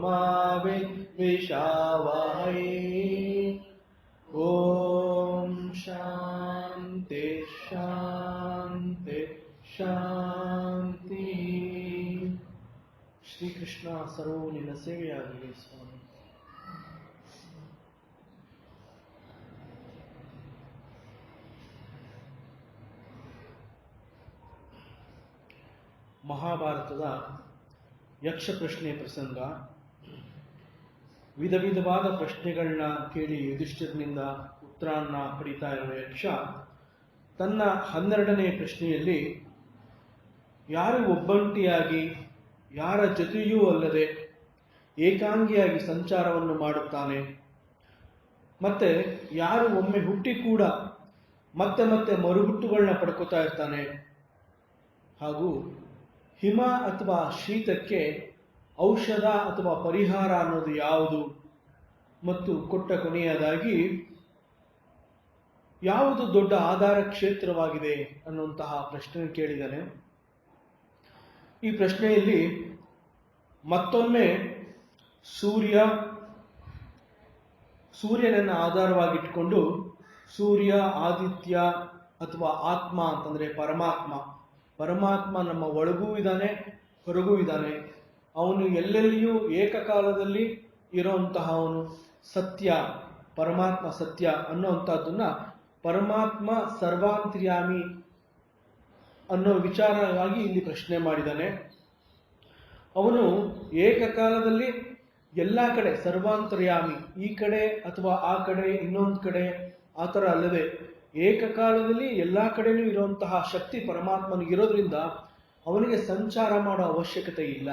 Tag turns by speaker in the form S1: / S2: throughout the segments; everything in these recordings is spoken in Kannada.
S1: मा विद्विषावहै। ओम शांति शांति शांति। ಶ್ರೀ ಕೃಷ್ಣ ಸರ್ವೂ ನಿನ್ನ ಸೇವೆಯಾಗಲಿ ಸ್ವಾಮಿ. ಮಹಾಭಾರತದ ಯಕ್ಷ ಪ್ರಶ್ನೆ ಪ್ರಸಂಗ. ವಿಧ ವಿಧವಾದ ಪ್ರಶ್ನೆಗಳನ್ನ ಕೇಳಿ ಯುಧಿಷ್ಠಿರನಿಂದ ಉತ್ತರನ್ನ ಪಡಿತಾ ಇರುವ ಯಕ್ಷ ತನ್ನ 12ನೇ ಪ್ರಶ್ನೆಯಲ್ಲಿ ಯಾರು ಒಬ್ಬಂಟಿಯಾಗಿ ಯಾರ ಜೊತೆಯೂ ಅಲ್ಲದೆ ಏಕಾಂಗಿಯಾಗಿ ಸಂಚಾರವನ್ನು ಮಾಡುತ್ತಾನೆ, ಮತ್ತೆ ಯಾರು ಒಮ್ಮೆ ಹುಟ್ಟಿ ಕೂಡ ಮತ್ತೆ ಮತ್ತೆ ಮರುಹುಟ್ಟುಗಳನ್ನ ಪಡ್ಕೋತಾ ಇರ್ತಾನೆ, ಹಾಗೂ ಹಿಮ ಅಥವಾ ಶೀತಕ್ಕೆ ಔಷಧ ಅಥವಾ ಪರಿಹಾರ ಅನ್ನೋದು ಯಾವುದು, ಮತ್ತು ಕೊಟ್ಟ ಕೊನೆಯದಾಗಿ ಯಾವುದು ದೊಡ್ಡ ಆಧಾರ ಕ್ಷೇತ್ರವಾಗಿದೆ ಅನ್ನುವಂತಹ ಪ್ರಶ್ನೆ ಕೇಳಿದ್ದಾನೆ. ಈ ಪ್ರಶ್ನೆಯಲ್ಲಿ ಮತ್ತೊಮ್ಮೆ ಸೂರ್ಯನನ್ನು ಆಧಾರವಾಗಿಟ್ಟುಕೊಂಡು ಸೂರ್ಯ, ಆದಿತ್ಯ ಅಥವಾ ಆತ್ಮ ಅಂತಂದ್ರೆ ಪರಮಾತ್ಮ ನಮ್ಮ ಒಳಗೂ ಇದ್ದಾನೆ, ಹೊರಗೂ ಇದ್ದಾನೆ. ಅವನು ಎಲ್ಲೆಲ್ಲಿಯೂ ಏಕಕಾಲದಲ್ಲಿ ಇರುವಂತಹ ಅವನು ಸತ್ಯ, ಪರಮಾತ್ಮ ಸತ್ಯ ಅನ್ನುವಂಥದ್ದನ್ನ ಪರಮಾತ್ಮ ಸರ್ವಾಂತರ್ಯಾಮಿ ಅನ್ನೋ ವಿಚಾರವಾಗಿ ಇಲ್ಲಿ ಪ್ರಶ್ನೆ ಮಾಡಿದ್ದಾನೆ. ಅವನು ಏಕಕಾಲದಲ್ಲಿ ಎಲ್ಲ ಕಡೆ ಸರ್ವಾಂತರ್ಯಾಮಿ, ಈ ಕಡೆ ಅಥವಾ ಆ ಕಡೆ ಇನ್ನೊಂದು ಕಡೆ ಆ ಥರ ಅಲ್ಲದೆ ಏಕಕಾಲದಲ್ಲಿ ಎಲ್ಲ ಕಡೆನೂ ಇರುವಂತಹ ಶಕ್ತಿ ಪರಮಾತ್ಮನಿಗಿರೋದ್ರಿಂದ ಅವನಿಗೆ ಸಂಚಾರ ಮಾಡೋ ಅವಶ್ಯಕತೆ ಇಲ್ಲ.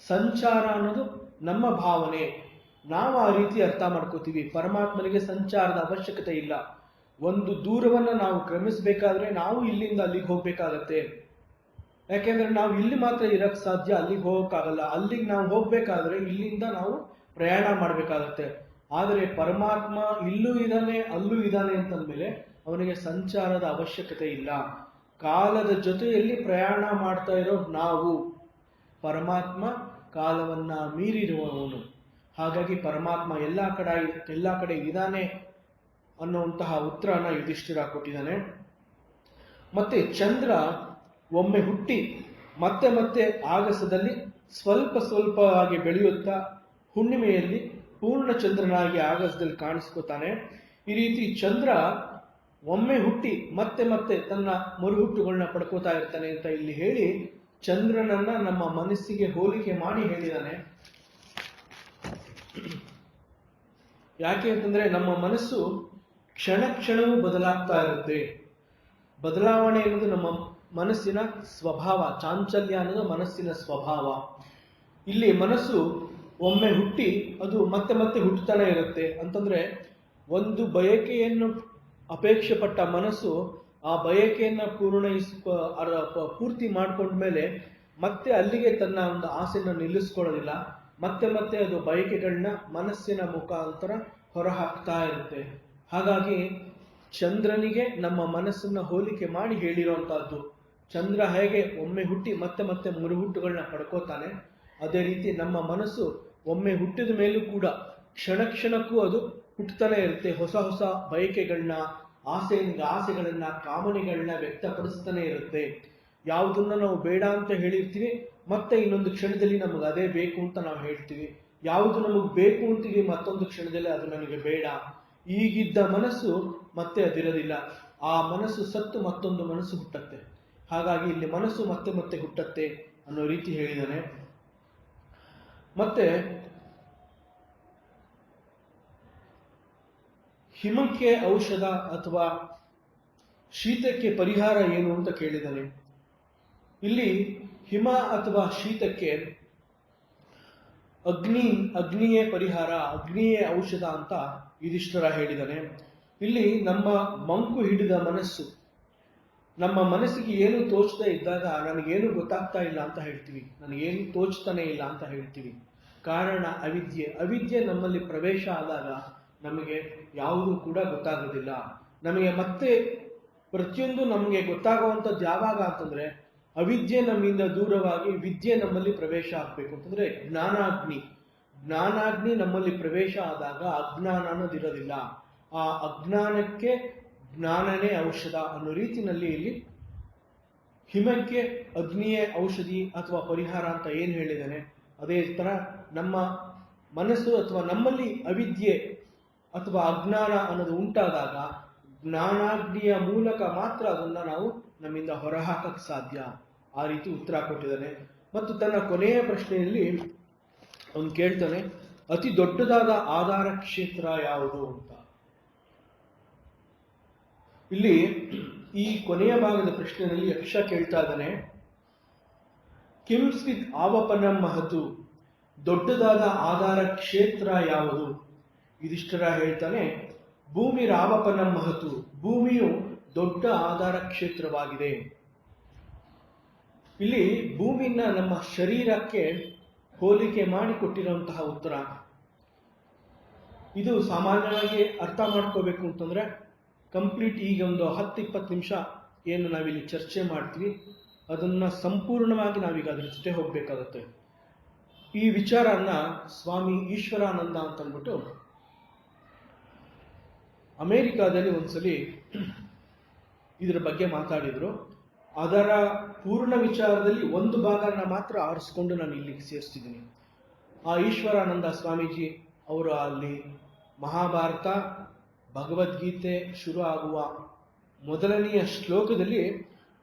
S1: ಸಂಚಾರ ಅನ್ನೋದು ನಮ್ಮ ಭಾವನೆ, ನಾವು ಆ ರೀತಿ ಅರ್ಥ ಮಾಡ್ಕೋತೀವಿ. ಪರಮಾತ್ಮನಿಗೆ ಸಂಚಾರದ ಅವಶ್ಯಕತೆ ಇಲ್ಲ. ಒಂದು ದೂರವನ್ನು ನಾವು ಕ್ರಮಿಸಬೇಕಾದ್ರೆ ನಾವು ಇಲ್ಲಿಂದ ಅಲ್ಲಿಗೆ ಹೋಗ್ಬೇಕಾಗತ್ತೆ. ಯಾಕೆಂದ್ರೆ ನಾವು ಇಲ್ಲಿ ಮಾತ್ರ ಇರಕ್ ಸಾಧ್ಯ, ಅಲ್ಲಿಗೆ ಹೋಗಕ್ಕಾಗಲ್ಲ. ಅಲ್ಲಿಗೆ ನಾವು ಹೋಗ್ಬೇಕಾದ್ರೆ ಇಲ್ಲಿಂದ ನಾವು ಪ್ರಯಾಣ ಮಾಡ್ಬೇಕಾಗತ್ತೆ. ಆದರೆ ಪರಮಾತ್ಮ ಇಲ್ಲೂ ಇದ್ದಾನೆ ಅಲ್ಲೂ ಇದ್ದಾನೆ ಅಂತಂದ್ಮೇಲೆ ಅವನಿಗೆ ಸಂಚಾರದ ಅವಶ್ಯಕತೆ ಇಲ್ಲ. ಕಾಲದ ಜೊತೆಯಲ್ಲಿ ಪ್ರಯಾಣ ಮಾಡ್ತಾ ಇರೋ ನಾವು, ಪರಮಾತ್ಮ ಕಾಲವನ್ನ ಮೀರಿರುವವನು. ಹಾಗಾಗಿ ಪರಮಾತ್ಮ ಎಲ್ಲ ಕಡೆ ಇದ್ದಾನೆ ಅನ್ನುವಂತಹ ಉತ್ತರನ ಯುಧಿಷ್ಠಿರ ಕೊಟ್ಟಿದ್ದಾನೆ. ಮತ್ತೆ ಚಂದ್ರ ಒಮ್ಮೆ ಹುಟ್ಟಿ ಮತ್ತೆ ಮತ್ತೆ ಆಗಸದಲ್ಲಿ ಸ್ವಲ್ಪ ಸ್ವಲ್ಪವಾಗಿ ಬೆಳೆಯುತ್ತಾ ಹುಣ್ಣಿಮೆಯಲ್ಲಿ ಪೂರ್ಣ ಚಂದ್ರನಾಗಿ ಆಗಸದಲ್ಲಿ ಕಾಣಿಸ್ಕೋತಾನೆ. ಈ ರೀತಿ ಚಂದ್ರ ಒಮ್ಮೆ ಹುಟ್ಟಿ ಮತ್ತೆ ಮತ್ತೆ ತನ್ನ ಮರುಹುಟ್ಟುಗಳನ್ನ ಪಡ್ಕೋತಾ ಇರ್ತಾನೆ ಅಂತ ಇಲ್ಲಿ ಹೇಳಿ ಚಂದ್ರನನ್ನ ನಮ್ಮ ಮನಸ್ಸಿಗೆ ಹೋಲಿಕೆ ಮಾಡಿ ಹೇಳಿದಾನೆ. ಯಾಕೆ ಅಂತಂದ್ರೆ ನಮ್ಮ ಮನಸ್ಸು ಕ್ಷಣ ಕ್ಷಣವೂ ಬದಲಾಗ್ತಾ ಇರುತ್ತೆ. ಬದಲಾವಣೆ ಅನ್ನೋದು ನಮ್ಮ ಮನಸ್ಸಿನ ಸ್ವಭಾವ, ಚಾಂಚಲ್ಯ ಅನ್ನೋದು ಮನಸ್ಸಿನ ಸ್ವಭಾವ. ಇಲ್ಲಿ ಮನಸ್ಸು ಒಮ್ಮೆ ಹುಟ್ಟಿ ಅದು ಮತ್ತೆ ಮತ್ತೆ ಹುಟ್ಟುತ್ತಾನೆ ಇರುತ್ತೆ. ಅಂತಂದ್ರೆ ಒಂದು ಬಯಕೆಯನ್ನು ಅಪೇಕ್ಷೆ ಪಟ್ಟ ಮನಸ್ಸು ಆ ಬಯಕೆಯನ್ನ ಪೂರ್ತಿ ಮಾಡ್ಕೊಂಡ್ಮೇಲೆ ಮತ್ತೆ ಅಲ್ಲಿಗೆ ತನ್ನ ಒಂದು ಆಸೆಯನ್ನು ನಿಲ್ಲಿಸ್ಕೊಳ್ಳೋದಿಲ್ಲ. ಮತ್ತೆ ಮತ್ತೆ ಅದು ಬಯಕೆಗಳನ್ನ ಮನಸ್ಸಿನ ಮುಖಾಂತರ ಹೊರಹಾಕ್ತಾ ಇರುತ್ತೆ. ಹಾಗಾಗಿ ಚಂದ್ರನಿಗೆ ನಮ್ಮ ಮನಸ್ಸನ್ನ ಹೋಲಿಕೆ ಮಾಡಿ ಹೇಳಿರುವಂತಹದ್ದು. ಚಂದ್ರ ಹೇಗೆ ಒಮ್ಮೆ ಹುಟ್ಟಿ ಮತ್ತೆ ಮತ್ತೆ ಮರುಹುಟ್ಟುಗಳನ್ನ ಪಡ್ಕೋತಾನೆ, ಅದೇ ರೀತಿ ನಮ್ಮ ಮನಸ್ಸು ಒಮ್ಮೆ ಹುಟ್ಟಿದ ಮೇಲೂ ಕೂಡ ಕ್ಷಣ ಕ್ಷಣಕ್ಕೂ ಅದು ಹುಟ್ಟುತ್ತಾನೆ ಇರುತ್ತೆ. ಹೊಸ ಹೊಸ ಬಯಕೆಗಳನ್ನ, ಆಸೆಗಳನ್ನ, ಕಾಮನೆಗಳನ್ನ ವ್ಯಕ್ತಪಡಿಸ್ತಾನೆ ಇರುತ್ತೆ. ಯಾವುದನ್ನ ನಾವು ಬೇಡ ಅಂತ ಹೇಳಿರ್ತೀವಿ, ಮತ್ತೆ ಇನ್ನೊಂದು ಕ್ಷಣದಲ್ಲಿ ನಮಗೆ ಅದೇ ಬೇಕು ಅಂತ ನಾವು ಹೇಳ್ತೀವಿ. ಯಾವುದು ನಮಗೆ ಬೇಕು ಅಂತೀವಿ, ಮತ್ತೊಂದು ಕ್ಷಣದಲ್ಲಿ ಅದು ನನಗೆ ಬೇಡ. ಈಗಿದ್ದ ಮನಸ್ಸು ಮತ್ತೆ ಅದಿರೋದಿಲ್ಲ. ಆ ಮನಸ್ಸು ಸತ್ತು ಮತ್ತೊಂದು ಮನಸ್ಸು ಹುಟ್ಟತ್ತೆ. ಹಾಗಾಗಿ ಇಲ್ಲಿ ಮನಸ್ಸು ಮತ್ತೆ ಮತ್ತೆ ಹುಟ್ಟತ್ತೆ ಅನ್ನೋ ರೀತಿ ಹೇಳಿದ್ದಾನೆ. ಮತ್ತೆ ಹಿಮಕ್ಕೆ ಔಷಧ ಅಥವಾ ಶೀತಕ್ಕೆ ಪರಿಹಾರ ಏನು ಅಂತ ಕೇಳಿದ್ದಾನೆ. ಇಲ್ಲಿ ಹಿಮ ಅಥವಾ ಶೀತಕ್ಕೆ ಅಗ್ನಿಯೇ ಪರಿಹಾರ, ಅಗ್ನಿಯೇ ಔಷಧ ಅಂತ ಯುಧಿಷ್ಠಿರ ಹೇಳಿದ್ದಾನೆ. ಇಲ್ಲಿ ನಮ್ಮ ಮಂಕು ಹಿಡಿದ ಮನಸ್ಸು, ನಮ್ಮ ಮನಸ್ಸಿಗೆ ಏನು ತೋಚದೇ ಇದ್ದಾಗ ನನಗೇನು ಗೊತ್ತಾಗ್ತಾ ಇಲ್ಲ ಅಂತ ಹೇಳ್ತೀವಿ, ನನಗೇನು ತೋಚ್ತಾನೆ ಇಲ್ಲ ಅಂತ ಹೇಳ್ತೀವಿ. ಕಾರಣ ಅವಿದ್ಯೆ ನಮ್ಮಲ್ಲಿ ಪ್ರವೇಶ ಆದಾಗ ನಮಗೆ ಯಾವುದೂ ಕೂಡ ಗೊತ್ತಾಗೋದಿಲ್ಲ. ನಮಗೆ ಮತ್ತೆ ಪ್ರತಿಯೊಂದು ನಮಗೆ ಗೊತ್ತಾಗುವಂಥದ್ದು ಯಾವಾಗ ಅಂತಂದ್ರೆ ಅವಿದ್ಯೆ ನಮ್ಮಿಂದ ದೂರವಾಗಿ ವಿದ್ಯೆ ನಮ್ಮಲ್ಲಿ ಪ್ರವೇಶ ಆಗ್ಬೇಕು. ಅಂತಂದ್ರೆ ಜ್ಞಾನಾಗ್ನಿ, ಜ್ಞಾನಾಗ್ನಿ ನಮ್ಮಲ್ಲಿ ಪ್ರವೇಶ ಆದಾಗ ಅಜ್ಞಾನ ಅನ್ನೋದಿರೋದಿಲ್ಲ. ಆ ಅಜ್ಞಾನಕ್ಕೆ ಜ್ಞಾನನೇ ಔಷಧ ಅನ್ನೋ ರೀತಿಯಲ್ಲಿ ಇಲ್ಲಿ ಹಿಮಕ್ಕೆ ಅಗ್ನಿಯೇ ಔಷಧಿ ಅಥವಾ ಪರಿಹಾರ ಅಂತ ಏನು ಹೇಳಿದ್ದಾನೆ, ಅದೇ ತರ ನಮ್ಮ ಮನಸ್ಸು ಅಥವಾ ನಮ್ಮಲ್ಲಿ ಅವಿದ್ಯೆ ಅಥವಾ ಅಜ್ಞಾನ ಅನ್ನೋದು ಉಂಟಾದಾಗ ಜ್ಞಾನಾಗ್ನಿಯ ಮೂಲಕ ಮಾತ್ರ ಅದನ್ನ ನಾವು ನಮ್ಮಿಂದ ಹೊರಹಾಕಕ್ಕೆ ಸಾಧ್ಯ. ಆ ರೀತಿ ಉತ್ತರ ಕೊಟ್ಟಿದ್ದಾನೆ. ಮತ್ತು ತನ್ನ ಕೊನೆಯ ಪ್ರಶ್ನೆಯಲ್ಲಿ ಅವನು ಕೇಳ್ತಾನೆ, ಅತಿ ದೊಡ್ಡದಾದ ಆಧಾರ ಕ್ಷೇತ್ರ ಯಾವುದು ಅಂತ. ಇಲ್ಲಿ ಈ ಕೊನೆಯ ಭಾಗದ ಪ್ರಶ್ನೆಯಲ್ಲಿ ಯಕ್ಷ ಕೇಳ್ತಾ ಇದ್ದಾನೆ, ಕಿಂಸ್ವಿತ್ ಆವಪನಂ ಮಹತು, ದೊಡ್ಡದಾದ ಆಧಾರ ಕ್ಷೇತ್ರ ಯಾವುದು? ಯುಧಿಷ್ಠಿರ ಹೇಳ್ತಾನೆ, ಭೂಮಿ ರಾವಪನಂ ಮಹತು, ಭೂಮಿಯು ದೊಡ್ಡ ಆಧಾರ ಕ್ಷೇತ್ರವಾಗಿದೆ. ಇಲ್ಲಿ ಭೂಮಿನ ನಮ್ಮ ಶರೀರಕ್ಕೆ ಹೋಲಿಕೆ ಮಾಡಿಕೊಟ್ಟಿರುವಂತಹ ಉತ್ತರ. ಇದು ಸಾಮಾನ್ಯವಾಗಿ ಅರ್ಥ ಮಾಡ್ಕೋಬೇಕು ಅಂತಂದ್ರೆ ಕಂಪ್ಲೀಟ್ ಈಗ ಒಂದು 10-20 ನಿಮಿಷ ಏನು ನಾವಿಲ್ಲಿ ಚರ್ಚೆ ಮಾಡ್ತೀವಿ ಅದನ್ನ ಸಂಪೂರ್ಣವಾಗಿ ನಾವೀಗ ಅದ್ರ ಜೊತೆ ಹೋಗ್ಬೇಕಾಗತ್ತೆ. ಈ ವಿಚಾರನ್ನ ಸ್ವಾಮಿ ಈಶ್ವರಾನಂದ ಅಂತ ಅಂದ್ಬಿಟ್ಟು ಅಮೆರಿಕಾದಲ್ಲಿ ಒಂದ್ಸಲಿ ಇದರ ಬಗ್ಗೆ ಮಾತಾಡಿದ್ರು. ಅದರ ಪೂರ್ಣ ವಿಚಾರದಲ್ಲಿ ಒಂದು ಭಾಗನ ಮಾತ್ರ ಆರಿಸ್ಕೊಂಡು ನಾನು ಇಲ್ಲಿಗೆ ಸೇರಿಸ್ತಿದ್ದೀನಿ. ಆ ಈಶ್ವರಾನಂದ ಸ್ವಾಮೀಜಿ ಅವರು ಅಲ್ಲಿ ಮಹಾಭಾರತ ಭಗವದ್ಗೀತೆ ಶುರು ಆಗುವ ಮೊದಲನೆಯ ಶ್ಲೋಕದಲ್ಲಿ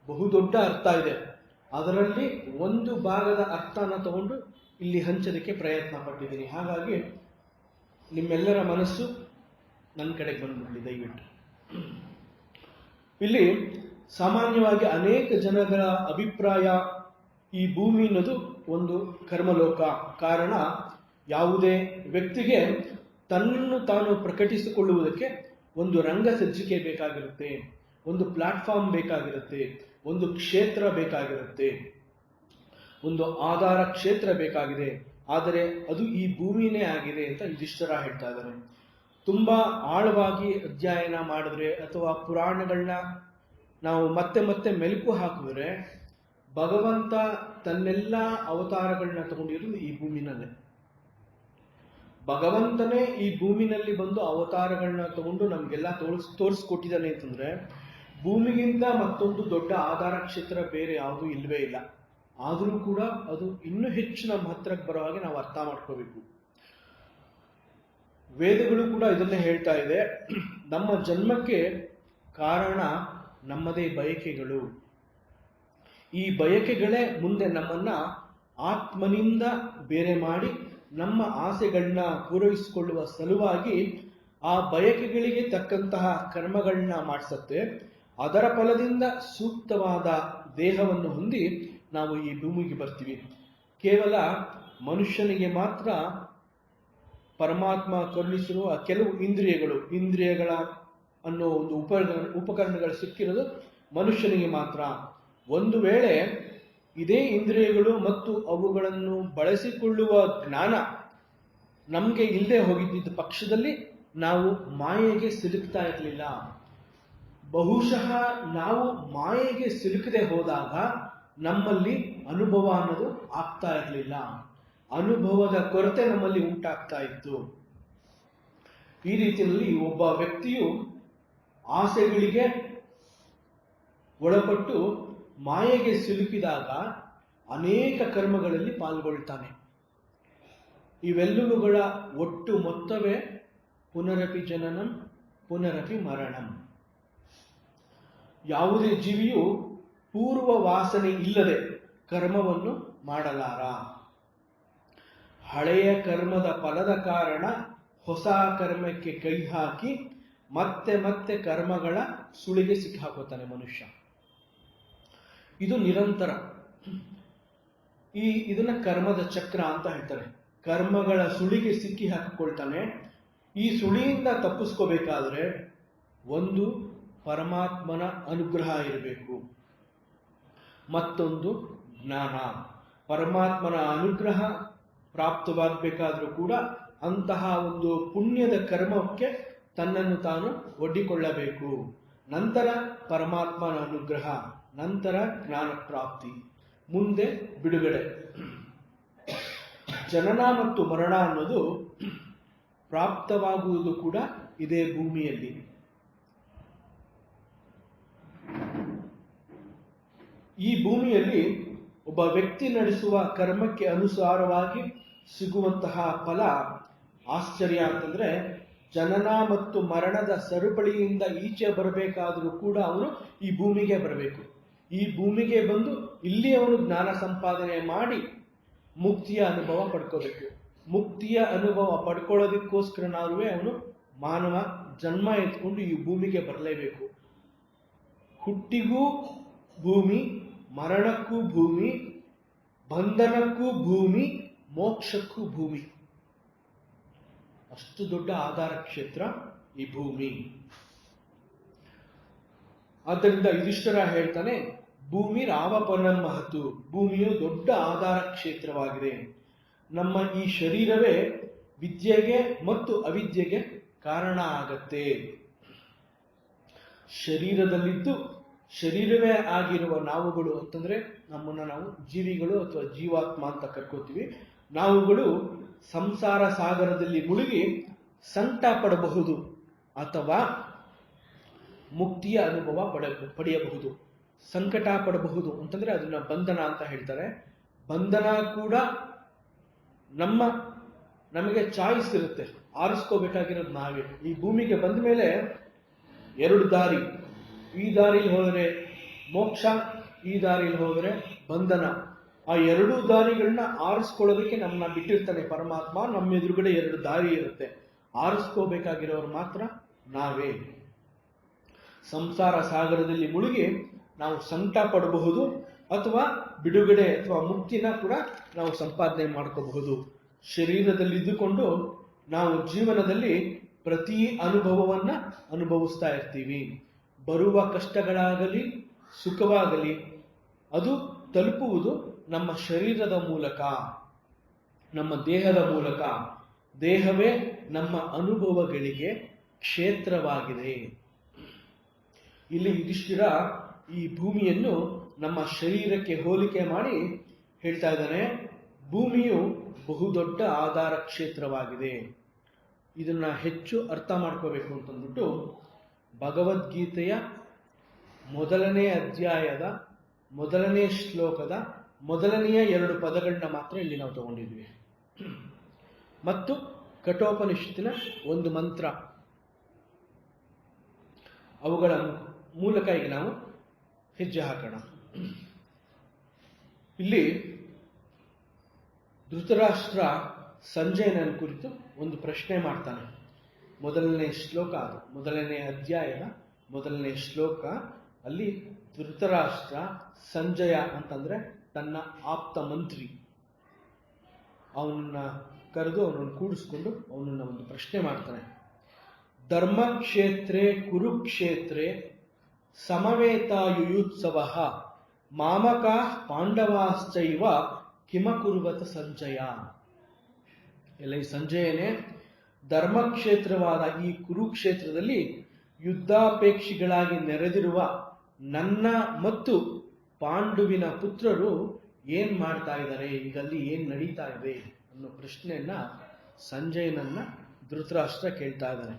S1: ಬಹುದೊಡ್ಡ ಅರ್ಥ ಇದೆ. ಅದರಲ್ಲಿ ಒಂದು ಭಾಗದ ಅರ್ಥನ ತಗೊಂಡು ಇಲ್ಲಿ ಹಂಚೋದಕ್ಕೆ ಪ್ರಯತ್ನ ಪಟ್ಟಿದ್ದೀನಿ. ಹಾಗಾಗಿ ನಿಮ್ಮೆಲ್ಲರ ಮನಸ್ಸು ನನ್ನ ಕಡೆಗೆ ಬಂದ್ಬಿಡಲಿ ದಯವಿಟ್ಟು. ಇಲ್ಲಿ ಸಾಮಾನ್ಯವಾಗಿ ಅನೇಕ ಜನಗಳ ಅಭಿಪ್ರಾಯ, ಈ ಭೂಮಿ ಅನ್ನೋದು ಒಂದು ಕರ್ಮಲೋಕ. ಕಾರಣ, ಯಾವುದೇ ವ್ಯಕ್ತಿಗೆ ತನ್ನನ್ನು ತಾನು ಪ್ರಕಟಿಸಿಕೊಳ್ಳುವುದಕ್ಕೆ ಒಂದು ರಂಗ ಸಜ್ಜಿಕೆ ಬೇಕಾಗಿರುತ್ತೆ, ಒಂದು ಪ್ಲಾಟ್ಫಾರ್ಮ್ ಬೇಕಾಗಿರುತ್ತೆ, ಒಂದು ಕ್ಷೇತ್ರ ಬೇಕಾಗಿರುತ್ತೆ, ಒಂದು ಆಧಾರ ಕ್ಷೇತ್ರ ಬೇಕಾಗಿದೆ. ಆದರೆ ಅದು ಈ ಭೂಮಿನೇ ಆಗಿದೆ ಅಂತ ಯುಧಿಷ್ಠಿರ ಹೇಳ್ತಾ ಇದ್ದಾರೆ. ತುಂಬಾ ಆಳವಾಗಿ ಅಧ್ಯಯನ ಮಾಡಿದ್ರೆ ಅಥವಾ ಪುರಾಣಗಳನ್ನ ನಾವು ಮತ್ತೆ ಮತ್ತೆ ಮೆಲುಕು ಹಾಕಿದ್ರೆ ಭಗವಂತ ತನ್ನೆಲ್ಲ ಅವತಾರಗಳನ್ನ ತಗೊಂಡಿರೋದು ಈ ಭೂಮಿನಲ್ಲೇ. ಭಗವಂತನೇ ಈ ಭೂಮಿನಲ್ಲಿ ಬಂದು ಅವತಾರಗಳನ್ನ ತಗೊಂಡು ನಮ್ಗೆಲ್ಲ ತೋರಿಸ್ಕೊಟ್ಟಿದ್ದಾನೆ ಅಂತಂದ್ರೆ ಭೂಮಿಗಿಂತ ಮತ್ತೊಂದು ದೊಡ್ಡ ಆಧಾರ ಕ್ಷೇತ್ರ ಬೇರೆ ಯಾವುದೂ ಇಲ್ವೇ ಇಲ್ಲ. ಆದರೂ ಕೂಡ ಅದು ಇನ್ನೂ ಹೆಚ್ಚು ನಮ್ಮ ಹತ್ರಕ್ಕೆ ಬರೋ ಹಾಗೆ ನಾವು ಅರ್ಥ ಮಾಡ್ಕೋಬೇಕು. ವೇದಗಳು ಕೂಡ ಇದನ್ನೇ ಹೇಳ್ತಾ ಇದೆ, ನಮ್ಮ ಜನ್ಮಕ್ಕೆ ಕಾರಣ ನಮ್ಮದೇ ಬಯಕೆಗಳು. ಈ ಬಯಕೆಗಳೇ ಮುಂದೆ ನಮ್ಮನ್ನ ಆತ್ಮನಿಂದ ಬೇರೆ ಮಾಡಿ ನಮ್ಮ ಆಸೆಗಳನ್ನ ಪೂರೈಸಿಕೊಳ್ಳುವ ಸಲುವಾಗಿ ಆ ಬಯಕೆಗಳಿಗೆ ತಕ್ಕಂತಹ ಕರ್ಮಗಳನ್ನ ಮಾಡಿಸುತ್ತೆ. ಅದರ ಫಲದಿಂದ ಸೂಕ್ತವಾದ ದೇಹವನ್ನು ಹೊಂದಿ ನಾವು ಈ ಭೂಮಿಗೆ ಬರ್ತೀವಿ. ಕೇವಲ ಮನುಷ್ಯನಿಗೆ ಮಾತ್ರ ಪರಮಾತ್ಮ ಕರುಣಿಸಿರುವ ಕೆಲವು ಇಂದ್ರಿಯಗಳ ಅನ್ನೋ ಒಂದು ಉಪಕರಣಗಳು ಸಿಕ್ಕಿರೋದು ಮನುಷ್ಯನಿಗೆ ಮಾತ್ರ. ಒಂದು ವೇಳೆ ಇದೇ ಇಂದ್ರಿಯಗಳು ಮತ್ತು ಅವುಗಳನ್ನು ಬಳಸಿಕೊಳ್ಳುವ ಜ್ಞಾನ ನಮಗೆ ಇಲ್ಲದೆ ಹೋಗಿದ್ದ ಪಕ್ಷದಲ್ಲಿ ನಾವು ಮಾಯೆಗೆ ಸಿಲುಕ್ತಾ ಇರಲಿಲ್ಲ. ಬಹುಶಃ ನಾವು ಮಾಯೆಗೆ ಸಿಲುಕದೆ ಹೋದಾಗ ನಮ್ಮಲ್ಲಿ ಅನುಭವ ಅನ್ನೋದು ಆಗ್ತಾ ಇರಲಿಲ್ಲ. ಅನುಭವದ ಕೊರತೆ ನಮ್ಮಲ್ಲಿ ಉಂಟಾಗ್ತಾ ಇತ್ತು. ಈ ರೀತಿಯಲ್ಲಿ ಒಬ್ಬ ವ್ಯಕ್ತಿಯು ಆಸೆಗಳಿಗೆ ಒಳಪಟ್ಟು ಮಾಯೆಗೆ ಸಿಲುಕಿದಾಗ ಅನೇಕ ಕರ್ಮಗಳಲ್ಲಿ ಪಾಲ್ಗೊಳ್ತಾನೆ. ಇವೆಲ್ಲವುಗಳ ಒಟ್ಟು ಮೊತ್ತವೇ ಪುನರಪಿ ಜನನಂ ಪುನರಪಿ ಮರಣಂ. ಯಾವುದೇ ಜೀವಿಯು ಪೂರ್ವ ವಾಸನೆ ಇಲ್ಲದೆ ಕರ್ಮವನ್ನು ಮಾಡಲಾರ. ಹಳೆಯ ಕರ್ಮದ ಫಲದ ಕಾರಣ ಹೊಸ ಕರ್ಮಕ್ಕೆ ಕೈ ಹಾಕಿ ಮತ್ತೆ ಮತ್ತೆ ಕರ್ಮಗಳ ಸುಳಿಗೆ ಸಿಕ್ಕಾಕೋತಾನೆ ಮನುಷ್ಯ. ಇದು ನಿರಂತರ. ಇದನ್ನ ಕರ್ಮದ ಚಕ್ರ ಅಂತ ಹೇಳ್ತಾರೆ. ಕರ್ಮಗಳ ಸುಳಿಗೆ ಸಿಕ್ಕಿ ಹಾಕಿಕೊಳ್ತಾನೆ. ಈ ಸುಳಿಯಿಂದ ತಪ್ಪಿಸ್ಕೋಬೇಕಾದ್ರೆ ಒಂದು ಪರಮಾತ್ಮನ ಅನುಗ್ರಹ ಇರಬೇಕು, ಮತ್ತೊಂದು ಜ್ಞಾನ. ಪರಮಾತ್ಮನ ಅನುಗ್ರಹ ಪ್ರಾಪ್ತವಾಗಬೇಕಾದ್ರೂ ಕೂಡ ಅಂತಹ ಒಂದು ಪುಣ್ಯದ ಕರ್ಮಕ್ಕೆ ತನ್ನನ್ನು ತಾನು ಒಡ್ಡಿಕೊಳ್ಳಬೇಕು. ನಂತರ ಪರಮಾತ್ಮನ ಅನುಗ್ರಹ, ನಂತರ ಜ್ಞಾನ ಪ್ರಾಪ್ತಿ, ಮುಂದೆ ಬಿಡುಗಡೆ. ಜನನ ಮತ್ತು ಮರಣ ಅನ್ನೋದು ಪ್ರಾಪ್ತವಾಗುವುದು ಕೂಡ ಇದೇ ಭೂಮಿಯಲ್ಲಿ. ಈ ಭೂಮಿಯಲ್ಲಿ ಒಬ್ಬ ವ್ಯಕ್ತಿ ನಡೆಸುವ ಕರ್ಮಕ್ಕೆ ಅನುಸಾರವಾಗಿ ಸಿಗುವಂತಹ ಫಲ ಆಶ್ಚರ್ಯ ಅಂತಂದ್ರೆ, ಜನನ ಮತ್ತು ಮರಣದ ಸರಪಳಿಯಿಂದ ಈಚೆ ಬರಬೇಕಾದರೂ ಕೂಡ ಅವನು ಈ ಭೂಮಿಗೆ ಬರಬೇಕು. ಈ ಭೂಮಿಗೆ ಬಂದು ಇಲ್ಲಿ ಅವನು ಜ್ಞಾನ ಸಂಪಾದನೆ ಮಾಡಿ ಮುಕ್ತಿಯ ಅನುಭವ ಪಡ್ಕೋಬೇಕು. ಮುಕ್ತಿಯ ಅನುಭವ ಪಡ್ಕೊಳ್ಳೋದಕ್ಕೋಸ್ಕರನಾದ್ರೂ ಅವನು ಮಾನವ ಜನ್ಮ ಎತ್ಕೊಂಡು ಈ ಭೂಮಿಗೆ ಬರಲೇಬೇಕು. ಹುಟ್ಟಿಗೂ ಭೂಮಿ, ಮರಣಕ್ಕೂ ಭೂಮಿ, ಬಂಧನಕ್ಕೂ ಭೂಮಿ, ಮೋಕ್ಷಕ್ಕೂ ಭೂಮಿ. ಅಷ್ಟು ದೊಡ್ಡ ಆಧಾರ ಕ್ಷೇತ್ರ ಈ ಭೂಮಿ. ಆದ್ದರಿಂದ ಯುಧಿಷ್ಠಿರ ಹೇಳ್ತಾನೆ, ಭೂಮಿ ರಾವಪನಂ ಮಹತು, ಭೂಮಿಯು ದೊಡ್ಡ ಆಧಾರ ಕ್ಷೇತ್ರವಾಗಿದೆ. ನಮ್ಮ ಈ ಶರೀರವೇ ವಿದ್ಯೆಗೆ ಮತ್ತು ಅವಿದ್ಯೆಗೆ ಕಾರಣ ಆಗತ್ತೆ. ಶರೀರದಲ್ಲಿದ್ದು ಶರೀರವೇ ಆಗಿರುವ ನಾವುಗಳು ಅಂತಂದ್ರೆ ನಮ್ಮನ್ನ ನಾವು ಜೀವಿಗಳು ಅಥವಾ ಜೀವಾತ್ಮ ಅಂತ ಕರ್ಕೋತೀವಿ. ನಾವುಗಳು ಸಂಸಾರ ಸಾಗರದಲ್ಲಿ ಮುಳುಗಿ ಸಂಕಟ ಪಡಬಹುದು ಅಥವಾ ಮುಕ್ತಿಯ ಅನುಭವ ಪಡೆಯಬಹುದು. ಸಂಕಟ ಪಡಬಹುದು ಅಂತಂದ್ರೆ ಅದನ್ನ ಬಂಧನ ಅಂತ ಹೇಳ್ತಾರೆ. ಬಂಧನ ಕೂಡ ನಮಗೆ ಚಾಯ್ಸ್ ಇರುತ್ತೆ, ಆರಿಸ್ಕೋಬೇಕಾಗಿರೋದು ನಾವೇ. ಈ ಭೂಮಿಗೆ ಬಂದ ಮೇಲೆ ಎರಡು ದಾರಿ, ಈ ದಾರಿಲಿ ಹೋದರೆ ಮೋಕ್ಷ, ಈ ದಾರಿಲಿ ಹೋದರೆ ಬಂಧನ. ಆ ಎರಡೂ ದಾರಿಗಳನ್ನ ಆರಿಸ್ಕೊಳ್ಳೋದಕ್ಕೆ ನಮ್ಮನ್ನ ಬಿಟ್ಟಿರ್ತಾನೆ ಪರಮಾತ್ಮ. ನಮ್ಮ ಎದುರುಗಡೆ ಎರಡು ದಾರಿ ಇರುತ್ತೆ, ಆರಿಸ್ಕೋಬೇಕಾಗಿರೋರು ಮಾತ್ರ ನಾವೇ. ಸಂಸಾರ ಸಾಗರದಲ್ಲಿ ಮುಳುಗಿ ನಾವು ಸಂಕಟ ಪಡಬಹುದು ಅಥವಾ ಬಿಡುಗಡೆ ಅಥವಾ ಮುಕ್ತಿನ ಕೂಡ ನಾವು ಸಂಪಾದನೆ ಮಾಡ್ಕೋಬಹುದು. ಶರೀರದಲ್ಲಿದ್ದುಕೊಂಡು ನಾವು ಜೀವನದಲ್ಲಿ ಪ್ರತಿ ಅನುಭವವನ್ನ ಅನುಭವಿಸ್ತಾ ಇರ್ತೀವಿ. ಬರುವ ಕಷ್ಟಗಳಾಗಲಿ ಸುಖವಾಗಲಿ ಅದು ತಲುಪುವುದು ನಮ್ಮ ಶರೀರದ ಮೂಲಕ, ನಮ್ಮ ದೇಹದ ಮೂಲಕ. ದೇಹವೇ ನಮ್ಮ ಅನುಭವಗಳಿಗೆ ಕ್ಷೇತ್ರವಾಗಿದೆ. ಇಲ್ಲಿ ಯುಧಿಷ್ಠಿರ ಈ ಭೂಮಿಯನ್ನು ನಮ್ಮ ಶರೀರಕ್ಕೆ ಹೋಲಿಕೆ ಮಾಡಿ ಹೇಳ್ತಾ ಇದ್ದಾನೆ, ಭೂಮಿಯು ಬಹುದೊಡ್ಡ ಆಧಾರ ಕ್ಷೇತ್ರವಾಗಿದೆ. ಇದನ್ನ ಹೆಚ್ಚು ಅರ್ಥ ಮಾಡ್ಕೋಬೇಕು ಅಂತಂದ್ಬಿಟ್ಟು ಭಗವದ್ಗೀತೆಯ 1ನೇ ಅಧ್ಯಾಯದ 1ನೇ ಶ್ಲೋಕದ ಮೊದಲನೆಯ 2 ಪದಗಳನ್ನ ಮಾತ್ರ ಇಲ್ಲಿ ನಾವು ತಗೊಂಡಿದ್ವಿ ಮತ್ತು ಕಠೋಪನಿಷತ್ತಿನ ಒಂದು ಮಂತ್ರ, ಅವುಗಳ ಮೂಲಕ ಈಗ ನಾವು ಹೆಜ್ಜೆ ಹಾಕೋಣ. ಇಲ್ಲಿ ಧೃತರಾಷ್ಟ್ರ ಸಂಜಯನ ಕುರಿತು ಒಂದು ಪ್ರಶ್ನೆ ಮಾಡ್ತಾನೆ. 1ನೇ ಶ್ಲೋಕ, ಅದು 1ನೇ ಅಧ್ಯಾಯದ 1ನೇ ಶ್ಲೋಕ. ಅಲ್ಲಿ ಧೃತರಾಷ್ಟ್ರ ಸಂಜಯ ಅಂತಂದ್ರೆ ತನ್ನ ಆಪ್ತ ಮಂತ್ರಿ, ಅವನನ್ನ ಕರೆದು ಅವನನ್ನು ಕೂಡಿಸ್ಕೊಂಡು ಅವನನ್ನ ಒಂದು ಪ್ರಶ್ನೆ ಮಾಡ್ತಾನೆ. ಧರ್ಮಕ್ಷೇತ್ರೇ ಕುರುಕ್ಷೇತ್ರೇ ಸಮವೇತಾಯುಯುತ್ಸವ ಮಾಮಕಾ ಪಾಂಡವಾಶ್ಚೈವ ಕಿಮಕುರ್ವತ ಸಂಜಯ. ಎಲ್ಲ ಈ ಸಂಜಯನೇ, ಧರ್ಮಕ್ಷೇತ್ರವಾದ ಈ ಕುರುಕ್ಷೇತ್ರದಲ್ಲಿ ಯುದ್ಧಾಪೇಕ್ಷಿಗಳಾಗಿ ನೆರೆದಿರುವ ನನ್ನ ಮತ್ತು ಪಾಂಡುವಿನ ಪುತ್ರರು ಏನ್ ಮಾಡ್ತಾ ಇದ್ದಾರೆ, ಈಗಲ್ಲಿ ಏನ್ ನಡೀತಾ ಇದೆ ಅನ್ನೋ ಪ್ರಶ್ನೆಯನ್ನ ಸಂಜಯನನ್ನ ಧೃತರಾಷ್ಟ್ರ ಕೇಳ್ತಾ ಇದ್ದಾನೆ.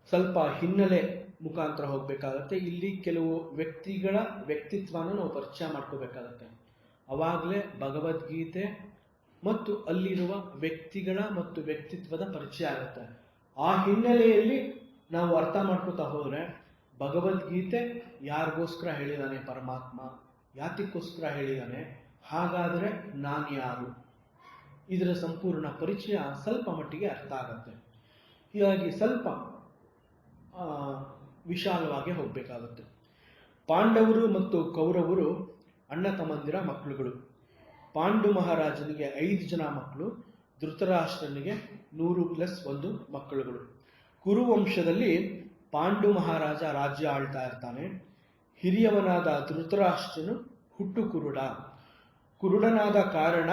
S1: ಸ್ವಲ್ಪ ಹಿನ್ನೆಲೆ ಮುಖಾಂತರ ಹೋಗ್ಬೇಕಾಗತ್ತೆ. ಇಲ್ಲಿ ಕೆಲವು ವ್ಯಕ್ತಿಗಳ ವ್ಯಕ್ತಿತ್ವನ ನಾವು ಪರಿಚಯ ಮಾಡ್ಕೋಬೇಕಾಗತ್ತೆ. ಅವಾಗಲೇ ಭಗವದ್ಗೀತೆ ಮತ್ತು ಅಲ್ಲಿರುವ ವ್ಯಕ್ತಿಗಳ ಮತ್ತು ವ್ಯಕ್ತಿತ್ವದ ಪರಿಚಯ ಆಗುತ್ತೆ. ಆ ಹಿನ್ನೆಲೆಯಲ್ಲಿ ನಾವು ಅರ್ಥ ಮಾಡ್ಕೋತಾ ಹೋದ್ರೆ ಭಗವದ್ಗೀತೆ ಯಾರಿಗೋಸ್ಕರ ಹೇಳಿದಾನೆ ಪರಮಾತ್ಮ, ಯಾತಕ್ಕೋಸ್ಕರ ಹೇಳಿದಾನೆ, ಹಾಗಾದ್ರೆ ನಾನು ಯಾರು, ಇದರ ಸಂಪೂರ್ಣ ಪರಿಚಯ ಸ್ವಲ್ಪ ಮಟ್ಟಿಗೆ ಅರ್ಥ ಆಗತ್ತೆ. ಹೀಗಾಗಿ ಸ್ವಲ್ಪ ವಿಶಾಲವಾಗಿ ಹೋಗ್ಬೇಕಾಗುತ್ತೆ. ಪಾಂಡವರು ಮತ್ತು ಕೌರವರು ಅಣ್ಣ ತಮ್ಮಂದಿರ ಮಕ್ಕಳುಗಳು. ಪಾಂಡು ಮಹಾರಾಜನಿಗೆ 5 ಜನ ಮಕ್ಕಳು, ಧೃತರಾಷ್ಟ್ರನಿಗೆ 100+1 ಮಕ್ಕಳುಗಳು. ಕುರುವಂಶದಲ್ಲಿ ಪಾಂಡು ಮಹಾರಾಜ ರಾಜ್ಯ ಆಳ್ತಾ ಇರ್ತಾನೆ. ಹಿರಿಯವನಾದ ಧೃತರಾಷ್ಟ್ರನು ಹುಟ್ಟು ಕುರುಡ. ಕುರುಡನಾದ ಕಾರಣ